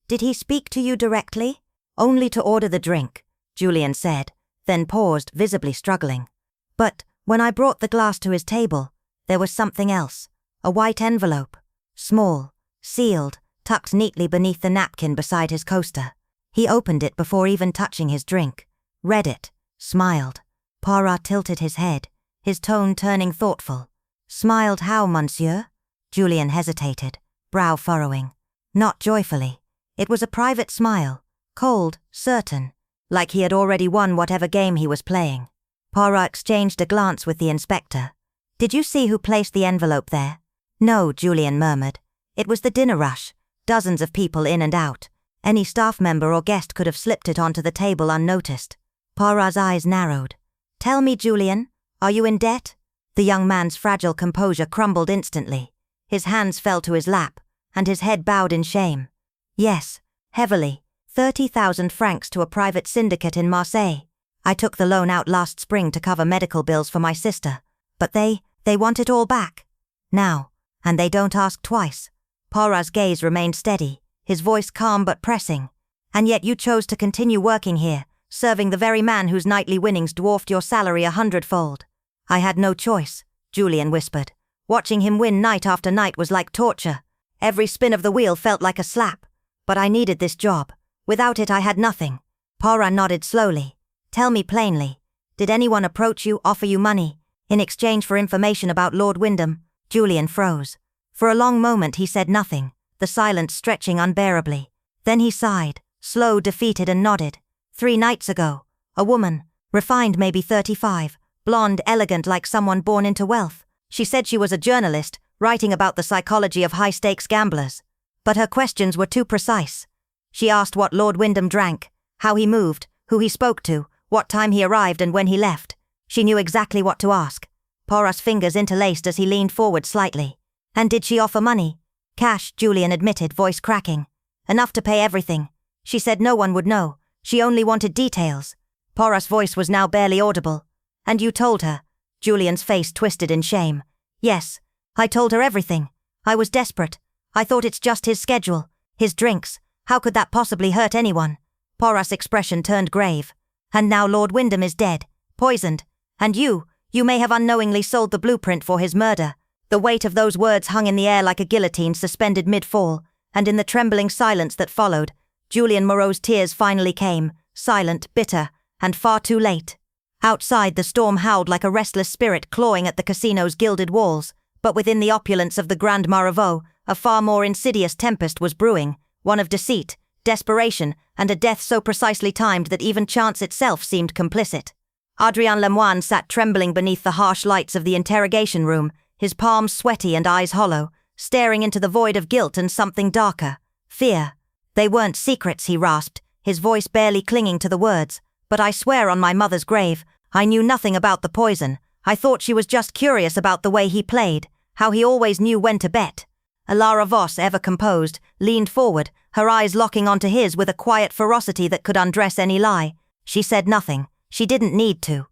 Speaker 1: "Did he speak to you directly?" "Only to order the drink," Julian said, then paused, visibly struggling. "But when I brought the glass to his table, there was something else. A white envelope. Small, sealed, tucked neatly beneath the napkin beside his coaster. He opened it before even touching his drink, read it, smiled." Poirot tilted his head, his tone turning thoughtful. "Smiled how, monsieur?" Julian hesitated, brow furrowing. Not joyfully. It was a private smile, cold, certain, like he had already won whatever game he was playing. Poirot exchanged a glance with the inspector. "Did you see who placed the envelope there?" "No," Julian murmured. "It was the dinner rush, dozens of people in and out. Any staff member or guest could have slipped it onto the table unnoticed." Poirot's eyes narrowed. "Tell me, Julian, are you in debt?" The young man's fragile composure crumbled instantly. His hands fell to his lap, and his head bowed in shame. Yes, heavily. 30,000 francs to a private syndicate in Marseille. I took the loan out last spring to cover medical bills for my sister. But they want it all back. Now. And they don't ask twice. Poirot's gaze remained steady, his voice calm but pressing. And yet you chose to continue working here, serving the very man whose nightly winnings dwarfed your salary 100-fold. I had no choice, Julian whispered. Watching him win night after night was like torture. Every spin of the wheel felt like a slap. But I needed this job. Without it I had nothing. Poirot nodded slowly. Tell me plainly. Did anyone approach you, offer you money, in exchange for information about Lord Wyndham? Julian froze. For a long moment he said nothing, the silence stretching unbearably. Then he sighed, slow, defeated, and nodded. 3 nights ago. A woman, refined maybe 35, blonde, elegant like someone born into wealth. She said she was a journalist, writing about the psychology of high-stakes gamblers. But her questions were too precise. She asked what Lord Wyndham drank, how he moved, who he spoke to, what time he arrived and when he left. She knew exactly what to ask. Poirot's fingers interlaced as he leaned forward slightly. And did she offer money? Cash, Julian admitted, voice cracking. Enough to pay everything. She said no one would know. She only wanted details. Poirot's voice was now barely audible. And you told her? Julian's face twisted in shame. Yes, I told her everything. I was desperate. I thought it's just his schedule, his drinks. How could that possibly hurt anyone? Poirot's expression turned grave. And now Lord Wyndham is dead, poisoned. And you may have unknowingly sold the blueprint for his murder. The weight of those words hung in the air like a guillotine suspended mid-fall, and in the trembling silence that followed, Julian Moreau's tears finally came, silent, bitter, and far too late. Outside, the storm howled like a restless spirit clawing at the casino's gilded walls, but within the opulence of the Grand Maraveau, a far more insidious tempest was brewing, one of deceit, desperation, and a death so precisely timed that even chance itself seemed complicit. Adrien Lemoine sat trembling beneath the harsh lights of the interrogation room, his palms sweaty and eyes hollow, staring into the void of guilt and something darker, fear. They weren't secrets, he rasped, his voice barely clinging to the words. But I swear on my mother's grave, I knew nothing about the poison. I thought she was just curious about the way he played, how he always knew when to bet. Alara Voss, ever composed, leaned forward, her eyes locking onto his with a quiet ferocity that could undress any lie. She said nothing. She didn't need to.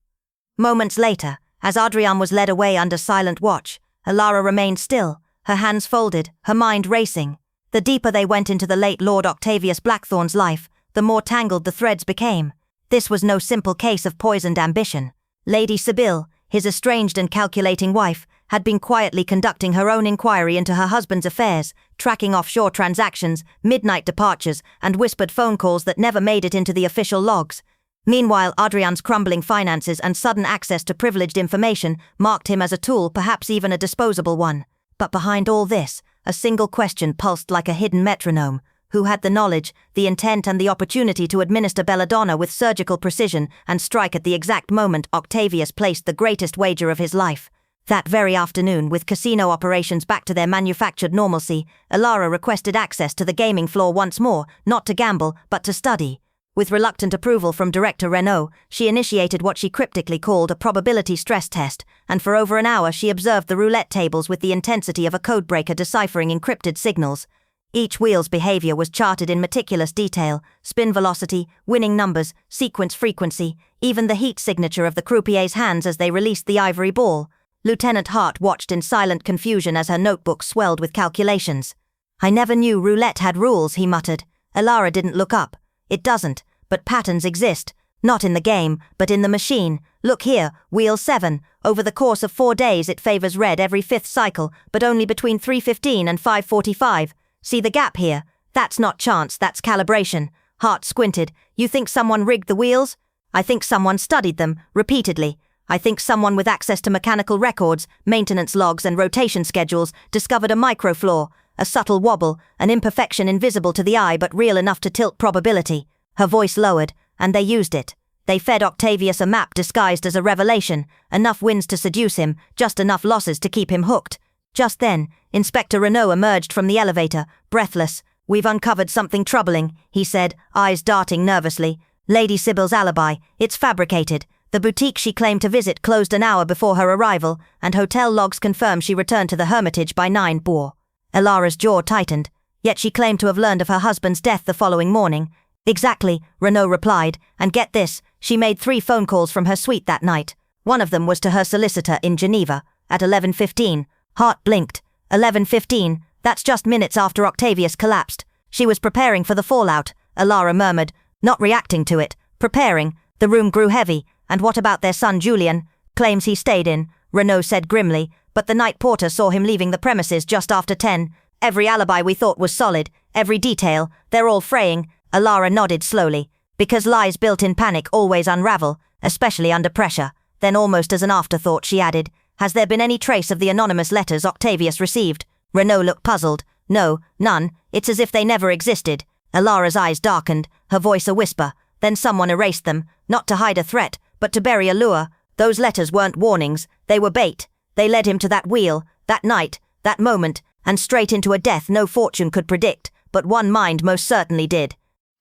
Speaker 1: Moments later, as Adrien was led away under silent watch, Alara remained still, her hands folded, her mind racing. The deeper they went into the late Lord Octavius Blackthorn's life, the more tangled the threads became. This was no simple case of poisoned ambition. Lady Sibylle, his estranged and calculating wife, had been quietly conducting her own inquiry into her husband's affairs, tracking offshore transactions, midnight departures, and whispered phone calls that never made it into the official logs. Meanwhile, Adrien's crumbling finances and sudden access to privileged information marked him as a tool, perhaps even a disposable one. But behind all this, a single question pulsed like a hidden metronome. Who had the knowledge, the intent and the opportunity to administer belladonna with surgical precision and strike at the exact moment Octavius placed the greatest wager of his life? That very afternoon, with casino operations back to their manufactured normalcy, Alara requested access to the gaming floor once more, not to gamble, but to study. With reluctant approval from Director Renaud, she initiated what she cryptically called a probability stress test, and for over an hour she observed the roulette tables with the intensity of a codebreaker deciphering encrypted signals. Each wheel's behavior was charted in meticulous detail: spin velocity, winning numbers, sequence frequency, even the heat signature of the croupier's hands as they released the ivory ball. Lieutenant Hart watched in silent confusion as her notebook swelled with calculations. "I never knew roulette had rules," he muttered. Alara didn't look up. "It doesn't, but patterns exist. Not in the game, but in the machine. Look here, wheel 7. Over the course of 4 days it favors red every 5th cycle, but only between 3:15 and 5:45. See the gap here? That's not chance, that's calibration." Hart squinted. "You think someone rigged the wheels?" "I think someone studied them, repeatedly. I think someone with access to mechanical records, maintenance logs and rotation schedules discovered a microflaw, a subtle wobble, an imperfection invisible to the eye but real enough to tilt probability." Her voice lowered, "and they used it. They fed Octavius a map disguised as a revelation, enough wins to seduce him, just enough losses to keep him hooked." Just then, Inspector Renaud emerged from the elevator, breathless. "We've uncovered something troubling," he said, eyes darting nervously. "Lady Sibylle's alibi, it's fabricated. The boutique she claimed to visit closed an hour before her arrival, and hotel logs confirm she returned to the Hermitage by 9 p.m. Alara's jaw tightened. Yet she claimed to have learned of her husband's death the following morning. Exactly, Renaud replied, and get this, she made 3 phone calls from her suite that night. One of them was to her solicitor in Geneva, at 11:15. Heart blinked. 11:15, that's just minutes after Octavius collapsed. She was preparing for the fallout, Alara murmured, not reacting to it. Preparing. The room grew heavy. And what about their son Julian? Claims he stayed in, Renaud said grimly, but the night porter saw him leaving the premises just after 10. Every alibi we thought was solid, every detail, they're all fraying. Alara nodded slowly. Because lies built in panic always unravel, especially under pressure. Then almost as an afterthought she added, has there been any trace of the anonymous letters Octavius received? Renaud looked puzzled. No, none. It's as if they never existed. Alara's eyes darkened, her voice a whisper. Then someone erased them, not to hide a threat, but to bury a lure. Those letters weren't warnings, they were bait. They led him to that wheel, that night, that moment, and straight into a death no fortune could predict, but one mind most certainly did.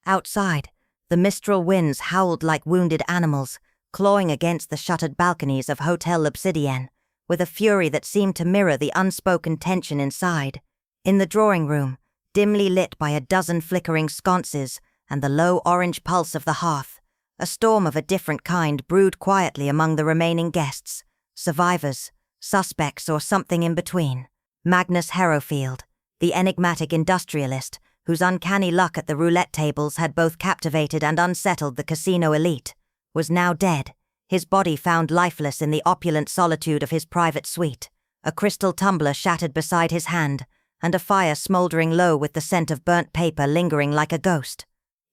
Speaker 1: Outside, the mistral winds howled like wounded animals, clawing against the shuttered balconies of Hotel L'Obsidienne, with a fury that seemed to mirror the unspoken tension inside. In the drawing room, dimly lit by a dozen flickering sconces and the low orange pulse of the hearth, a storm of a different kind brewed quietly among the remaining guests, survivors, suspects, or something in between. Magnus Harrowfield, the enigmatic industrialist, whose uncanny luck at the roulette tables had both captivated and unsettled the casino elite, was now dead, his body found lifeless in the opulent solitude of his private suite, a crystal tumbler shattered beside his hand, and a fire smouldering low with the scent of burnt paper lingering like a ghost.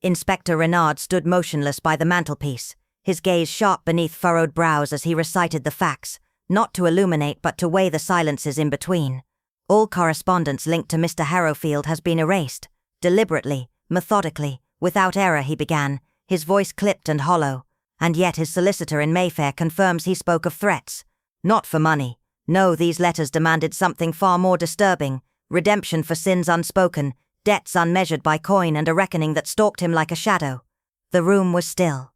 Speaker 1: Inspector Renard stood motionless by the mantelpiece, his gaze sharp beneath furrowed brows as he recited the facts, not to illuminate but to weigh the silences in between. All correspondence linked to Mr. Harrowfield has been erased, deliberately, methodically, without error, he began, his voice clipped and hollow, and yet his solicitor in Mayfair confirms he spoke of threats. Not for money. No, these letters demanded something far more disturbing, redemption for sins unspoken, debts unmeasured by coin, and a reckoning that stalked him like a shadow. The room was still.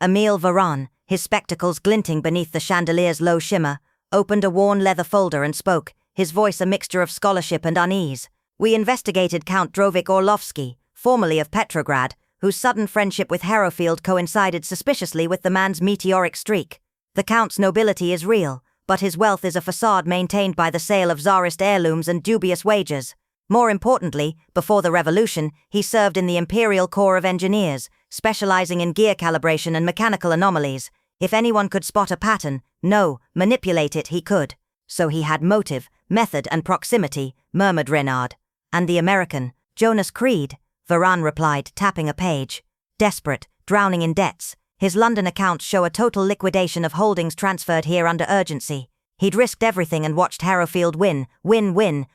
Speaker 1: Emile Varan, his spectacles glinting beneath the chandelier's low shimmer, opened a worn leather folder and spoke, his voice a mixture of scholarship and unease. We investigated Count Drovik Orlovsky, formerly of Petrograd, whose sudden friendship with Harrowfield coincided suspiciously with the man's meteoric streak. The Count's nobility is real, but his wealth is a facade maintained by the sale of Tsarist heirlooms and dubious wages. More importantly, before the revolution, he served in the Imperial Corps of Engineers, specializing in gear calibration and mechanical anomalies. If anyone could spot a pattern, manipulate it he could. So he had motive, method, and proximity, murmured Renard. And the American, Jonas Creed, Varan replied, tapping a page. Desperate, drowning in debts. His London accounts show a total liquidation of holdings transferred here under urgency. He'd risked everything and watched Harrowfield win,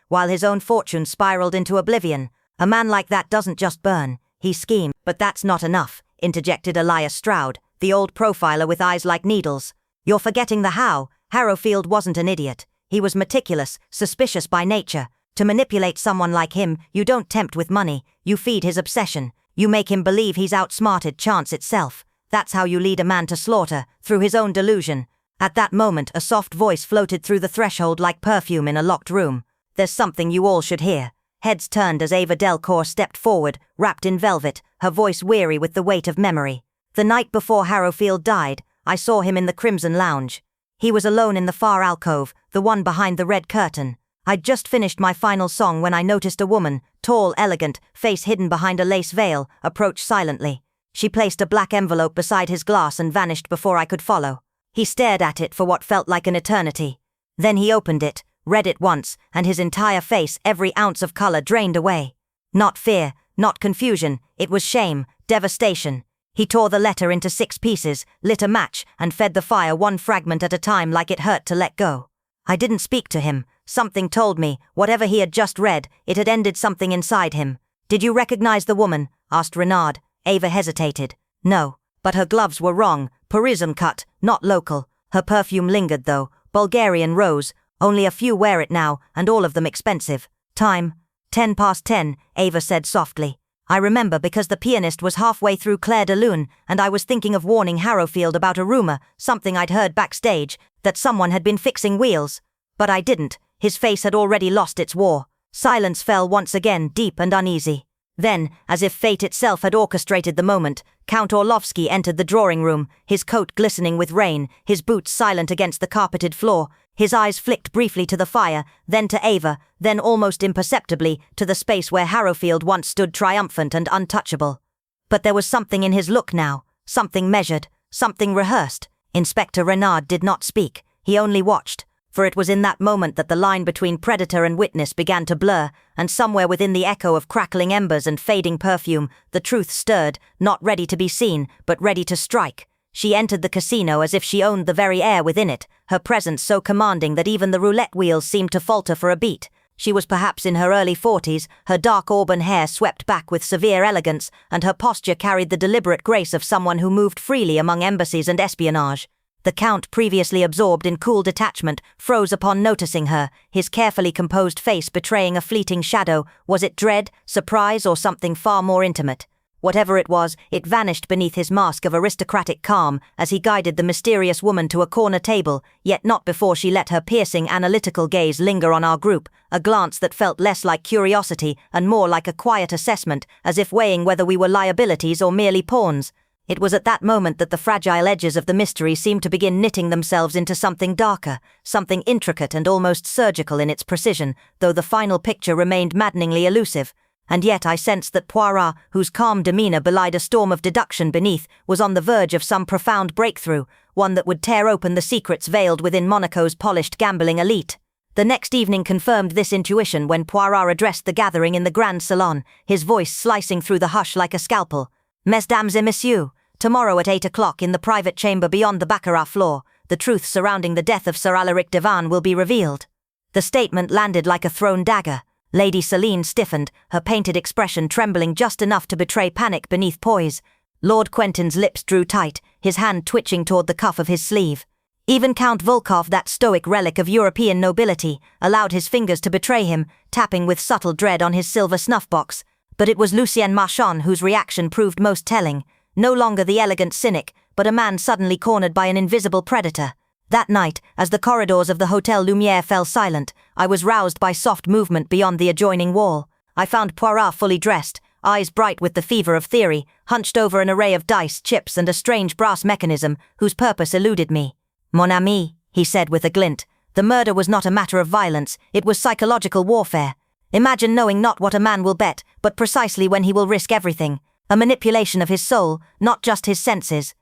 Speaker 1: while his own fortune spiraled into oblivion. A man like that doesn't just burn, he schemed. But that's not enough, interjected Elias Stroud, the old profiler with eyes like needles. You're forgetting the how. Harrowfield wasn't an idiot. He was meticulous, suspicious by nature. To manipulate someone like him, you don't tempt with money, you feed his obsession. You make him believe he's outsmarted chance itself. That's how you lead a man to slaughter, through his own delusion. At that moment, a soft voice floated through the threshold like perfume in a locked room. There's something you all should hear. Heads turned as Ava Delcourt stepped forward, wrapped in velvet, her voice weary with the weight of memory. The night before Harrowfield died, I saw him in the Crimson Lounge. He was alone in the far alcove, the one behind the red curtain. I'd just finished my final song when I noticed a woman, tall, elegant, face hidden behind a lace veil, approach silently. She placed a black envelope beside his glass and vanished before I could follow. He stared at it for what felt like an eternity. Then he opened it, read it once, and his entire face, every ounce of color drained away. Not fear, not confusion, it was shame, devastation. He tore the letter into 6 pieces, lit a match, and fed the fire one fragment at a time like it hurt to let go. I didn't speak to him. Something told me, whatever he had just read, it had ended something inside him. Did you recognize the woman? Asked Renard. Ava hesitated. No, but her gloves were wrong, Parisian cut, not local. Her perfume lingered though, Bulgarian rose, only a few wear it now, and all of them expensive. Time? 10:10, Ava said softly. I remember because the pianist was halfway through Clair de Lune, and I was thinking of warning Harrowfield about a rumor, something I'd heard backstage, that someone had been fixing wheels. But I didn't. His face had already lost its war. Silence fell once again, deep and uneasy. Then, as if fate itself had orchestrated the moment, Count Orlovsky entered the drawing room, his coat glistening with rain, his boots silent against the carpeted floor. His eyes flicked briefly to the fire, then to Ava, then almost imperceptibly to the space where Harrowfield once stood triumphant and untouchable. But there was something in his look now, something measured, something rehearsed. Inspector Renard did not speak, he only watched, for it was in that moment that the line between predator and witness began to blur, and somewhere within the echo of crackling embers and fading perfume, the truth stirred, not ready to be seen, but ready to strike. She entered the casino as if she owned the very air within it, her presence so commanding that even the roulette wheels seemed to falter for a beat. She was perhaps in her early 40s, her dark auburn hair swept back with severe elegance, and her posture carried the deliberate grace of someone who moved freely among embassies and espionage. The Count, previously absorbed in cool detachment, froze upon noticing her, his carefully composed face betraying a fleeting shadow. Was it dread, surprise, or something far more intimate? Whatever it was, it vanished beneath his mask of aristocratic calm as he guided the mysterious woman to a corner table, yet not before she let her piercing, analytical gaze linger on our group, a glance that felt less like curiosity and more like a quiet assessment, as if weighing whether we were liabilities or merely pawns. It was at that moment that the fragile edges of the mystery seemed to begin knitting themselves into something darker, something intricate and almost surgical in its precision, though the final picture remained maddeningly elusive. And yet I sensed that Poirot, whose calm demeanor belied a storm of deduction beneath, was on the verge of some profound breakthrough, one that would tear open the secrets veiled within Monaco's polished gambling elite. The next evening confirmed this intuition when Poirot addressed the gathering in the Grand Salon, his voice slicing through the hush like a scalpel. "Mesdames et messieurs, tomorrow at 8 o'clock in the private chamber beyond the baccarat floor, the truth surrounding the death of Sir Alaric Devan will be revealed." The statement landed like a thrown dagger. Lady Celine stiffened, her painted expression trembling just enough to betray panic beneath poise. Lord Quentin's lips drew tight, his hand twitching toward the cuff of his sleeve. Even Count Volkov, that stoic relic of European nobility, allowed his fingers to betray him, tapping with subtle dread on his silver snuff-box. But it was Lucien Marchand whose reaction proved most telling. No longer the elegant cynic, but a man suddenly cornered by an invisible predator. That night, as the corridors of the Hotel Lumière fell silent, I was roused by soft movement beyond the adjoining wall. I found Poirot fully dressed, eyes bright with the fever of theory, hunched over an array of dice, chips, and a strange brass mechanism whose purpose eluded me. "Mon ami," he said with a glint, "the murder was not a matter of violence, it was psychological warfare. Imagine knowing not what a man will bet, but precisely when he will risk everything. A manipulation of his soul, not just his senses."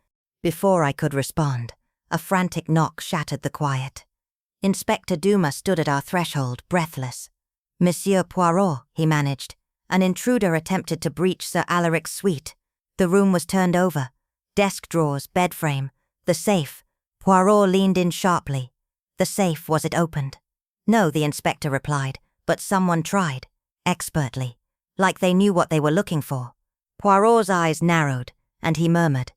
Speaker 1: Before I could respond, a frantic knock shattered the quiet. Inspector Dumas stood at our threshold, breathless. "Monsieur Poirot," he managed. An intruder attempted to breach Sir Alaric's suite. The room was turned over. Desk drawers, bed frame, the safe. Poirot leaned in sharply. "The safe, was it opened?" "No," the inspector replied, "but someone tried. Expertly. Like they knew what they were looking for." Poirot's eyes narrowed, and he murmured,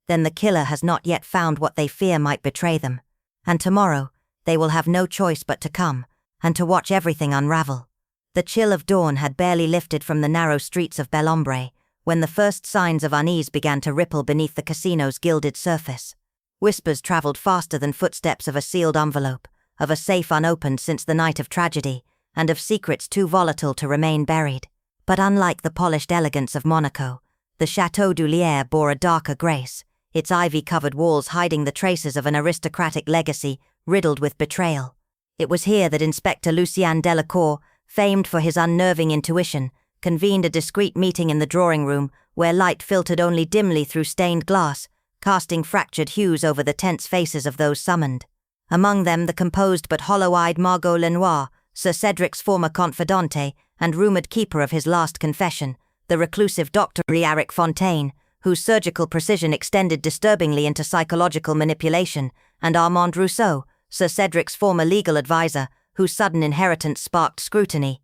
Speaker 1: "Then the killer has not yet found what they fear might betray them. And tomorrow, they will have no choice but to come, and to watch everything unravel." The chill of dawn had barely lifted from the narrow streets of Bellombre, when the first signs of unease began to ripple beneath the casino's gilded surface. Whispers traveled faster than footsteps of a sealed envelope, of a safe unopened since the night of tragedy, and of secrets too volatile to remain buried. But unlike the polished elegance of Monaco, the Château du Lierre bore a darker grace, its ivy-covered walls hiding the traces of an aristocratic legacy riddled with betrayal. It was here that Inspector Lucien Delacour, famed for his unnerving intuition, convened a discreet meeting in the drawing room where light filtered only dimly through stained glass, casting fractured hues over the tense faces of those summoned. Among them the composed but hollow-eyed Margot Lenoir, Sir Cedric's former confidante and rumoured keeper of his last confession, the reclusive Dr. Riaric Fontaine, whose surgical precision extended disturbingly into psychological manipulation, and Armand Rousseau, Sir Cedric's former legal adviser, whose sudden inheritance sparked scrutiny.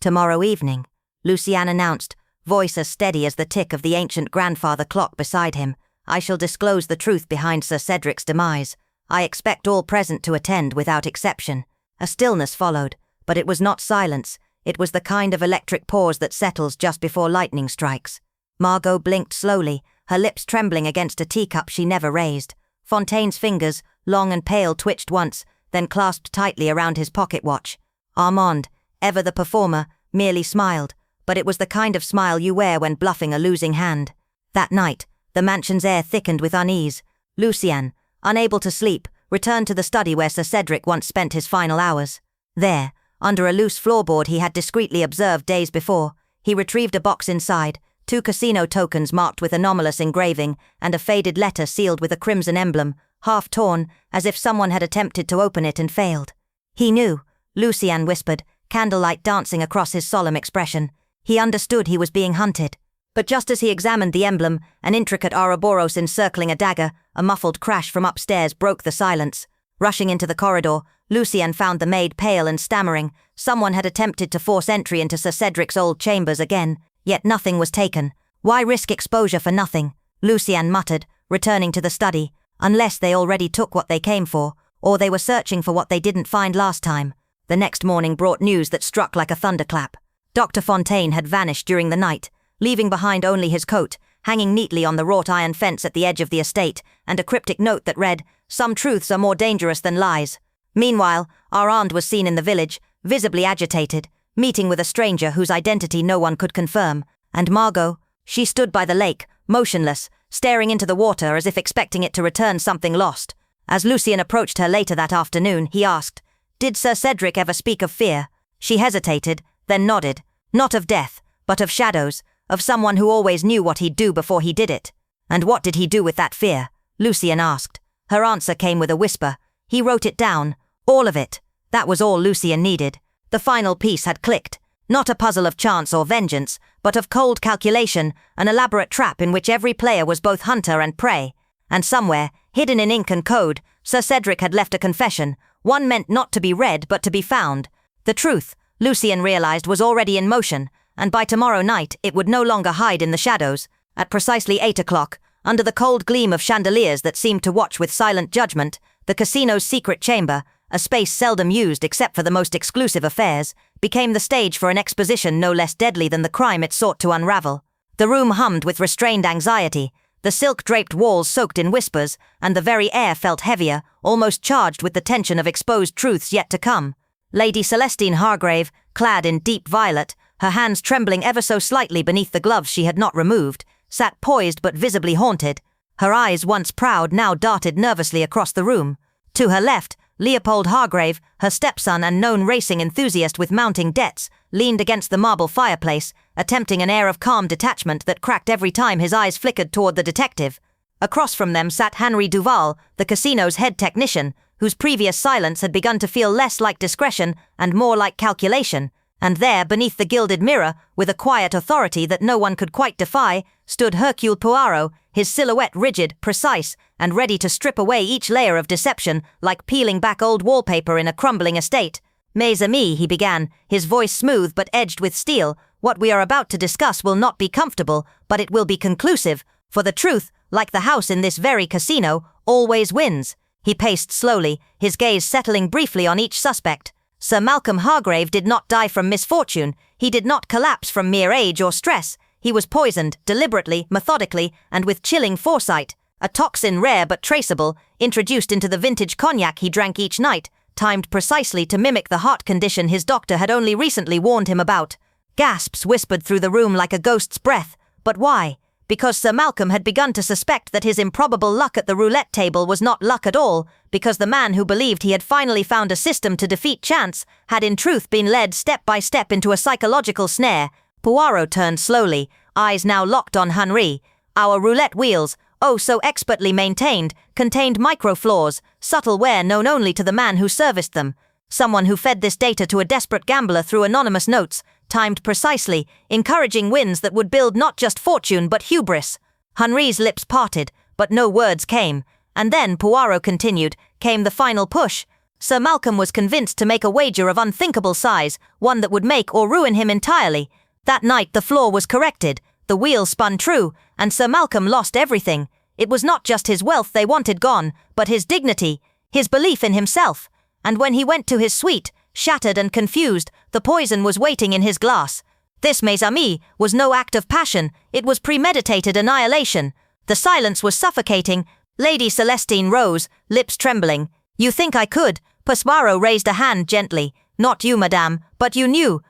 Speaker 1: "Tomorrow evening," Lucien announced, voice as steady as the tick of the ancient grandfather clock beside him, "I shall disclose the truth behind Sir Cedric's demise. I expect all present to attend without exception." A stillness followed, but it was not silence. It was the kind of electric pause that settles just before lightning strikes. Margot blinked slowly, her lips trembling against a teacup she never raised. Fontaine's fingers, long and pale, twitched once, then clasped tightly around his pocket watch. Armand, ever the performer, merely smiled, but it was the kind of smile you wear when bluffing a losing hand. That night, the mansion's air thickened with unease. Lucien, unable to sleep, returned to the study where Sir Cedric once spent his final hours. There, under a loose floorboard he had discreetly observed days before, he retrieved a box inside, 2 casino tokens marked with anomalous engraving, and a faded letter sealed with a crimson emblem, half torn, as if someone had attempted to open it and failed. He knew, Lucien whispered, candlelight dancing across his solemn expression. He understood he was being hunted. But just as he examined the emblem, an intricate Ouroboros encircling a dagger, a muffled crash from upstairs broke the silence. Rushing into the corridor, Lucien found the maid pale and stammering. Someone had attempted to force entry into Sir Cedric's old chambers again, yet nothing was taken. Why risk exposure for nothing? Lucien muttered, returning to the study, unless they already took what they came for, or they were searching for what they didn't find last time. The next morning brought news that struck like a thunderclap. Dr. Fontaine had vanished during the night, leaving behind only his coat, hanging neatly on the wrought iron fence at the edge of the estate, and a cryptic note that read, "Some truths are more dangerous than lies." Meanwhile, our aunt was seen in the village, visibly agitated, meeting with a stranger whose identity no one could confirm, and Margot, she stood by the lake, motionless, staring into the water as if expecting it to return something lost. As Lucien approached her later that afternoon, he asked, "Did Sir Cedric ever speak of fear?" She hesitated, then nodded. Not of death, but of shadows, of someone who always knew what he'd do before he did it. "And what did he do with that fear?" Lucien asked. Her answer came with a whisper. "He wrote it down. All of it." That was all Lucien needed. The final piece had clicked. Not a puzzle of chance or vengeance, but of cold calculation, an elaborate trap in which every player was both hunter and prey. And somewhere, hidden in ink and code, Sir Cedric had left a confession, one meant not to be read but to be found. The truth, Lucien realized, was already in motion, and by tomorrow night it would no longer hide in the shadows. At precisely 8 o'clock, under the cold gleam of chandeliers that seemed to watch with silent judgment, the casino's secret chamber, a space seldom used except for the most exclusive affairs, became the stage for an exposition no less deadly than the crime it sought to unravel. The room hummed with restrained anxiety, the silk-draped walls soaked in whispers, and the very air felt heavier, almost charged with the tension of exposed truths yet to come. Lady Celestine Hargrave, clad in deep violet, her hands trembling ever so slightly beneath the gloves she had not removed, sat poised but visibly haunted. Her eyes, once proud, now darted nervously across the room. To her left, Leopold Hargrave, her stepson and known racing enthusiast with mounting debts, leaned against the marble fireplace, attempting an air of calm detachment that cracked every time his eyes flickered toward the detective. Across from them sat Henry Duval, the casino's head technician, whose previous silence had begun to feel less like discretion and more like calculation. And there, beneath the gilded mirror, with a quiet authority that no one could quite defy, stood Hercule Poirot, his silhouette rigid, precise, and ready to strip away each layer of deception like peeling back old wallpaper in a crumbling estate. "Mes amis," he began, his voice smooth but edged with steel, "what we are about to discuss will not be comfortable, but it will be conclusive, for the truth, like the house in this very casino, always wins." He paced slowly, his gaze settling briefly on each suspect. Sir Malcolm Hargrave did not die from misfortune, he did not collapse from mere age or stress. He was poisoned, deliberately, methodically, and with chilling foresight. A toxin rare but traceable, introduced into the vintage cognac he drank each night, timed precisely to mimic the heart condition his doctor had only recently warned him about. Gasps whispered through the room like a ghost's breath. But why? Because Sir Malcolm had begun to suspect that his improbable luck at the roulette table was not luck at all, because the man who believed he had finally found a system to defeat chance had in truth been led step by step into a psychological snare. Poirot turned slowly, eyes now locked on Henri. Our roulette wheels, oh so expertly maintained, contained micro-flaws, subtle wear known only to the man who serviced them. Someone who fed this data to a desperate gambler through anonymous notes, timed precisely, encouraging wins that would build not just fortune but hubris. Henri's lips parted, but no words came. And then, Poirot continued, came the final push. Sir Malcolm was convinced to make a wager of unthinkable size, one that would make or ruin him entirely. That night the flaw was corrected, the wheel spun true, and Sir Malcolm lost everything. It was not just his wealth they wanted gone, but his dignity, his belief in himself. And when he went to his suite, shattered and confused, the poison was waiting in his glass. This, mes amis, was no act of passion, it was premeditated annihilation. The silence was suffocating. Lady Celestine rose, lips trembling. "You think I could?" Poirot raised a hand gently. Not you, madame, but you knew.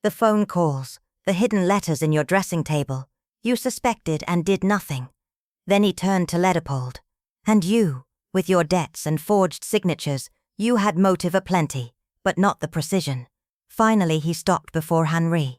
Speaker 1: The phone calls, the hidden letters in your dressing table. You suspected and did nothing. Then he turned to Leopold. And you, with your debts and forged signatures, you had motive aplenty, but not the precision. Finally he stopped before Henri.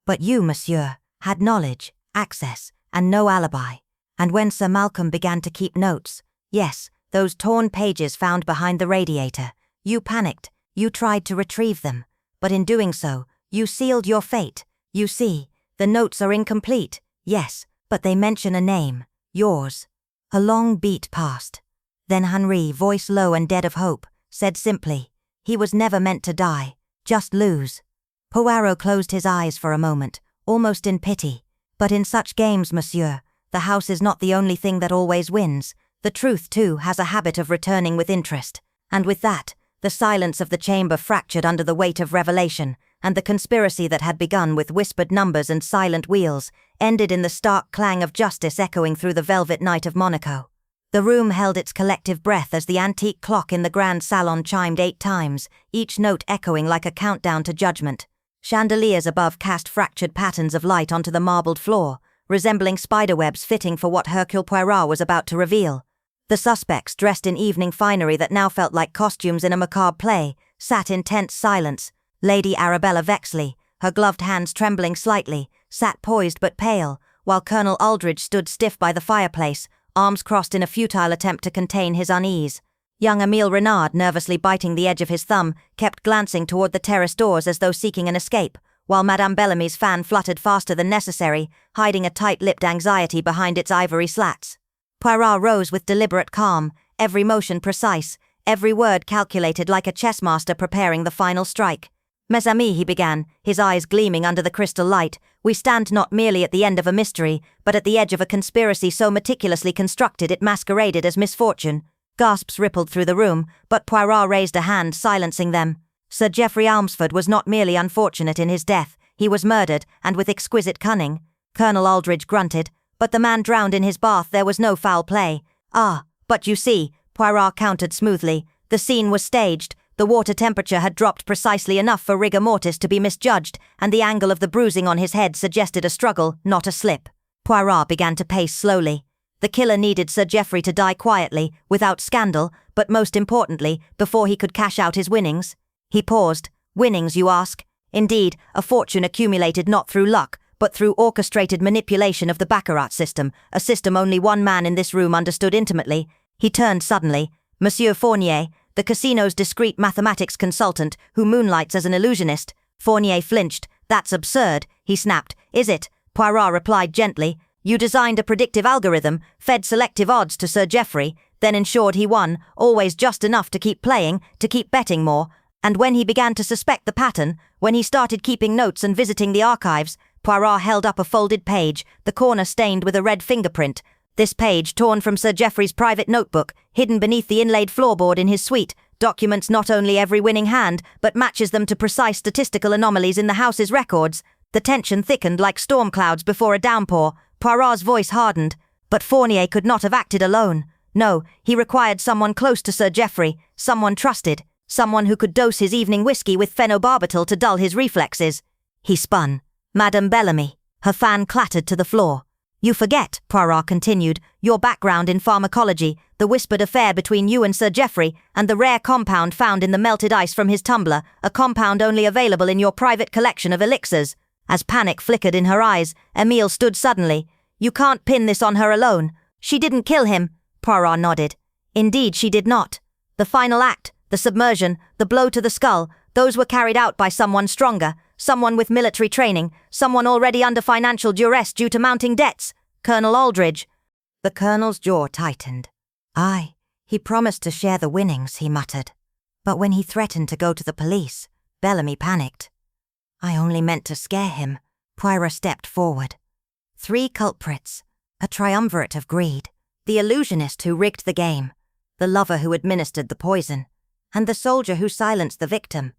Speaker 1: But you, monsieur, had knowledge, access, and no alibi. And when Sir Malcolm began to keep notes, yes, those torn pages found behind the radiator, you panicked, you tried to retrieve them, but in doing so, you sealed your fate. You see, the notes are incomplete, yes, but they mention a name, yours. A long beat passed. Then Henri, voice low and dead of hope, said simply, he was never meant to die, just lose. Poirot closed his eyes for a moment, almost in pity. But in such games, monsieur, the house is not the only thing that always wins. The truth, too, has a habit of returning with interest. And with that, the silence of the chamber fractured under the weight of revelation, and the conspiracy that had begun with whispered numbers and silent wheels ended in the stark clang of justice echoing through the velvet night of Monaco. The room held its collective breath as the antique clock in the grand salon chimed 8 times, each note echoing like a countdown to judgment. Chandeliers above cast fractured patterns of light onto the marbled floor, resembling spiderwebs fitting for what Hercule Poirot was about to reveal. The suspects, dressed in evening finery that now felt like costumes in a macabre play, sat in tense silence. Lady Arabella Vexley, her gloved hands trembling slightly, sat poised but pale, while Colonel Aldridge stood stiff by the fireplace, arms crossed in a futile attempt to contain his unease. Young Emile Renard, nervously biting the edge of his thumb, kept glancing toward the terrace doors as though seeking an escape, while Madame Bellamy's fan fluttered faster than necessary, hiding a tight-lipped anxiety behind its ivory slats. Poirot rose with deliberate calm, every motion precise, every word calculated like a chess master preparing the final strike. Mes amis, he began, his eyes gleaming under the crystal light, we stand not merely at the end of a mystery, but at the edge of a conspiracy so meticulously constructed it masqueraded as misfortune. Gasps rippled through the room, but Poirot raised a hand, silencing them. Sir Geoffrey Almsford was not merely unfortunate in his death, he was murdered, and with exquisite cunning. Colonel Aldridge grunted, but the man drowned in his bath, there was no foul play. Ah, but you see, Poirot countered smoothly, the scene was staged, the water temperature had dropped precisely enough for rigor mortis to be misjudged, and the angle of the bruising on his head suggested a struggle, not a slip. Poirot began to pace slowly. The killer needed Sir Geoffrey to die quietly, without scandal, but most importantly, before he could cash out his winnings. He paused. Winnings, you ask? Indeed, a fortune accumulated not through luck, but through orchestrated manipulation of the baccarat system, a system only one man in this room understood intimately. He turned suddenly. Monsieur Fournier, the casino's discreet mathematics consultant, who moonlights as an illusionist. Fournier flinched. That's absurd, he snapped. Is it? Poirot replied gently. You designed a predictive algorithm, fed selective odds to Sir Geoffrey, then ensured he won, always just enough to keep playing, to keep betting more. And when he began to suspect the pattern, when he started keeping notes and visiting the archives, Poirot held up a folded page, the corner stained with a red fingerprint. This page, torn from Sir Geoffrey's private notebook, hidden beneath the inlaid floorboard in his suite, documents not only every winning hand, but matches them to precise statistical anomalies in the house's records. The tension thickened like storm clouds before a downpour. Poirot's voice hardened. But Fournier could not have acted alone. No, he required someone close to Sir Geoffrey, someone trusted, someone who could dose his evening whiskey with phenobarbital to dull his reflexes. He spun. Madame Bellamy. Her fan clattered to the floor. You forget, Poirot continued, your background in pharmacology, the whispered affair between you and Sir Geoffrey, and the rare compound found in the melted ice from his tumbler, a compound only available in your private collection of elixirs. As panic flickered in her eyes, Emile stood suddenly. You can't pin this on her alone. She didn't kill him. Poirot nodded. Indeed she did not. The final act, the submersion, the blow to the skull, those were carried out by someone stronger, someone with military training, someone already under financial duress due to mounting debts. Colonel Aldridge. The colonel's jaw tightened. Aye, he promised to share the winnings, he muttered. But when he threatened to go to the police, Bellamy panicked. I only meant to scare him. Poirot stepped forward. 3 culprits, a triumvirate of greed, the illusionist who rigged the game, the lover who administered the poison, and the soldier who silenced the victim.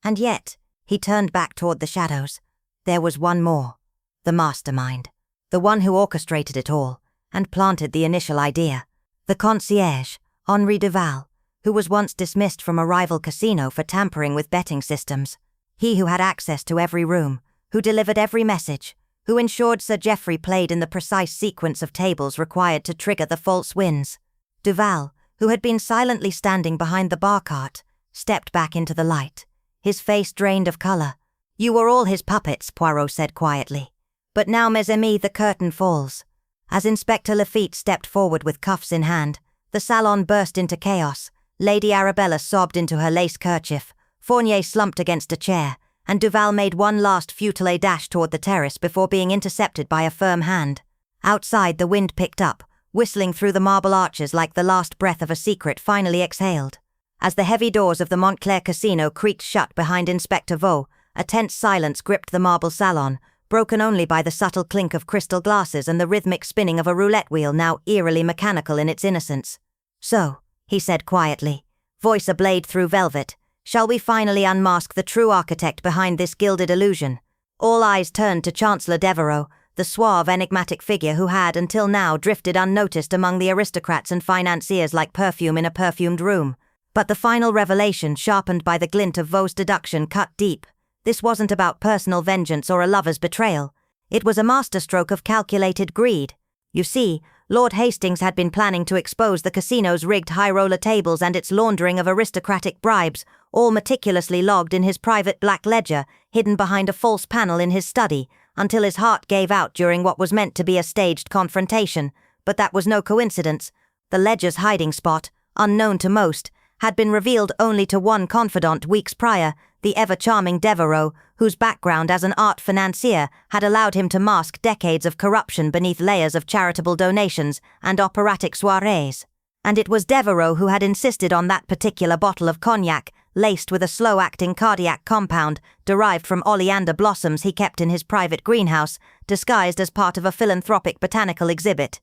Speaker 1: And yet, he turned back toward the shadows. There was one more, the mastermind, the one who orchestrated it all, and planted the initial idea, the concierge, Henri Duval, who was once dismissed from a rival casino for tampering with betting systems. He who had access to every room, who delivered every message, who ensured Sir Geoffrey played in the precise sequence of tables required to trigger the false wins. Duval, who had been silently standing behind the bar cart, stepped back into the light, his face drained of colour. "You were all his puppets," Poirot said quietly. "But now, mes amis, the curtain falls." As Inspector Lafitte stepped forward with cuffs in hand, the salon burst into chaos. Lady Arabella sobbed into her lace kerchief, Fournier slumped against a chair, and Duval made one last futile dash toward the terrace before being intercepted by a firm hand. Outside, the wind picked up, whistling through the marble arches like the last breath of a secret finally exhaled. As the heavy doors of the Montclair Casino creaked shut behind Inspector Vaux, a tense silence gripped the marble salon, broken only by the subtle clink of crystal glasses and the rhythmic spinning of a roulette wheel now eerily mechanical in its innocence. "So," he said quietly, voice ablade through velvet, "shall we finally unmask the true architect behind this gilded illusion?" All eyes turned to Chancellor Devereux, the suave, enigmatic figure who had, until now, drifted unnoticed among the aristocrats and financiers like perfume in a perfumed room. But the final revelation, sharpened by the glint of Vaux's deduction, cut deep. This wasn't about personal vengeance or a lover's betrayal. It was a masterstroke of calculated greed. You see, Lord Hastings had been planning to expose the casino's rigged high roller tables and its laundering of aristocratic bribes, all meticulously logged in his private black ledger, hidden behind a false panel in his study, until his heart gave out during what was meant to be a staged confrontation. But that was no coincidence. The ledger's hiding spot, unknown to most, had been revealed only to one confidant weeks prior, the ever-charming Devereux, whose background as an art financier had allowed him to mask decades of corruption beneath layers of charitable donations and operatic soirees. And it was Devereux who had insisted on that particular bottle of cognac, laced with a slow-acting cardiac compound derived from oleander blossoms he kept in his private greenhouse, disguised as part of a philanthropic botanical exhibit.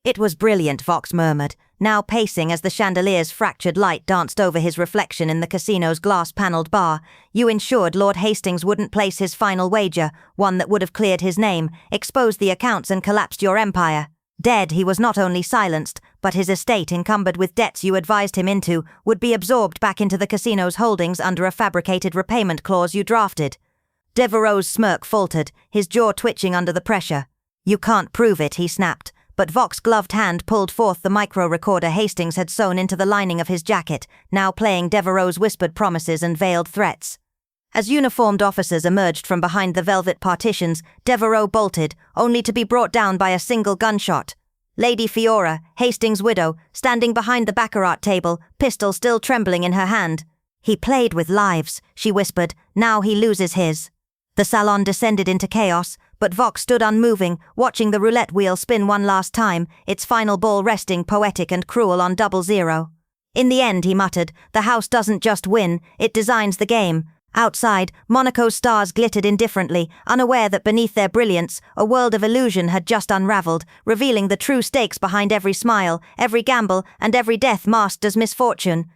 Speaker 1: "It was brilliant," Vaux murmured, now pacing as the chandelier's fractured light danced over his reflection in the casino's glass-panelled bar. "You ensured Lord Hastings wouldn't place his final wager, one that would have cleared his name, exposed the accounts and collapsed your empire. Dead, he was not only silenced, but his estate, encumbered with debts you advised him into, would be absorbed back into the casino's holdings under a fabricated repayment clause you drafted." Devereux's smirk faltered, his jaw twitching under the pressure. "You can't prove it," he snapped. But Vaux's gloved hand pulled forth the micro-recorder Hastings had sewn into the lining of his jacket, now playing Devereux's whispered promises and veiled threats. As uniformed officers emerged from behind the velvet partitions, Devereux bolted, only to be brought down by a single gunshot. Lady Fiora, Hastings' widow, standing behind the baccarat table, pistol still trembling in her hand. "He played with lives," she whispered, "now he loses his." The salon descended into chaos, but Vaux stood unmoving, watching the roulette wheel spin one last time, its final ball resting poetic and cruel on 00. "In the end," he muttered, "the house doesn't just win, it designs the game." Outside, Monaco's stars glittered indifferently, unaware that beneath their brilliance, a world of illusion had just unraveled, revealing the true stakes behind every smile, every gamble, and every death masked as misfortune.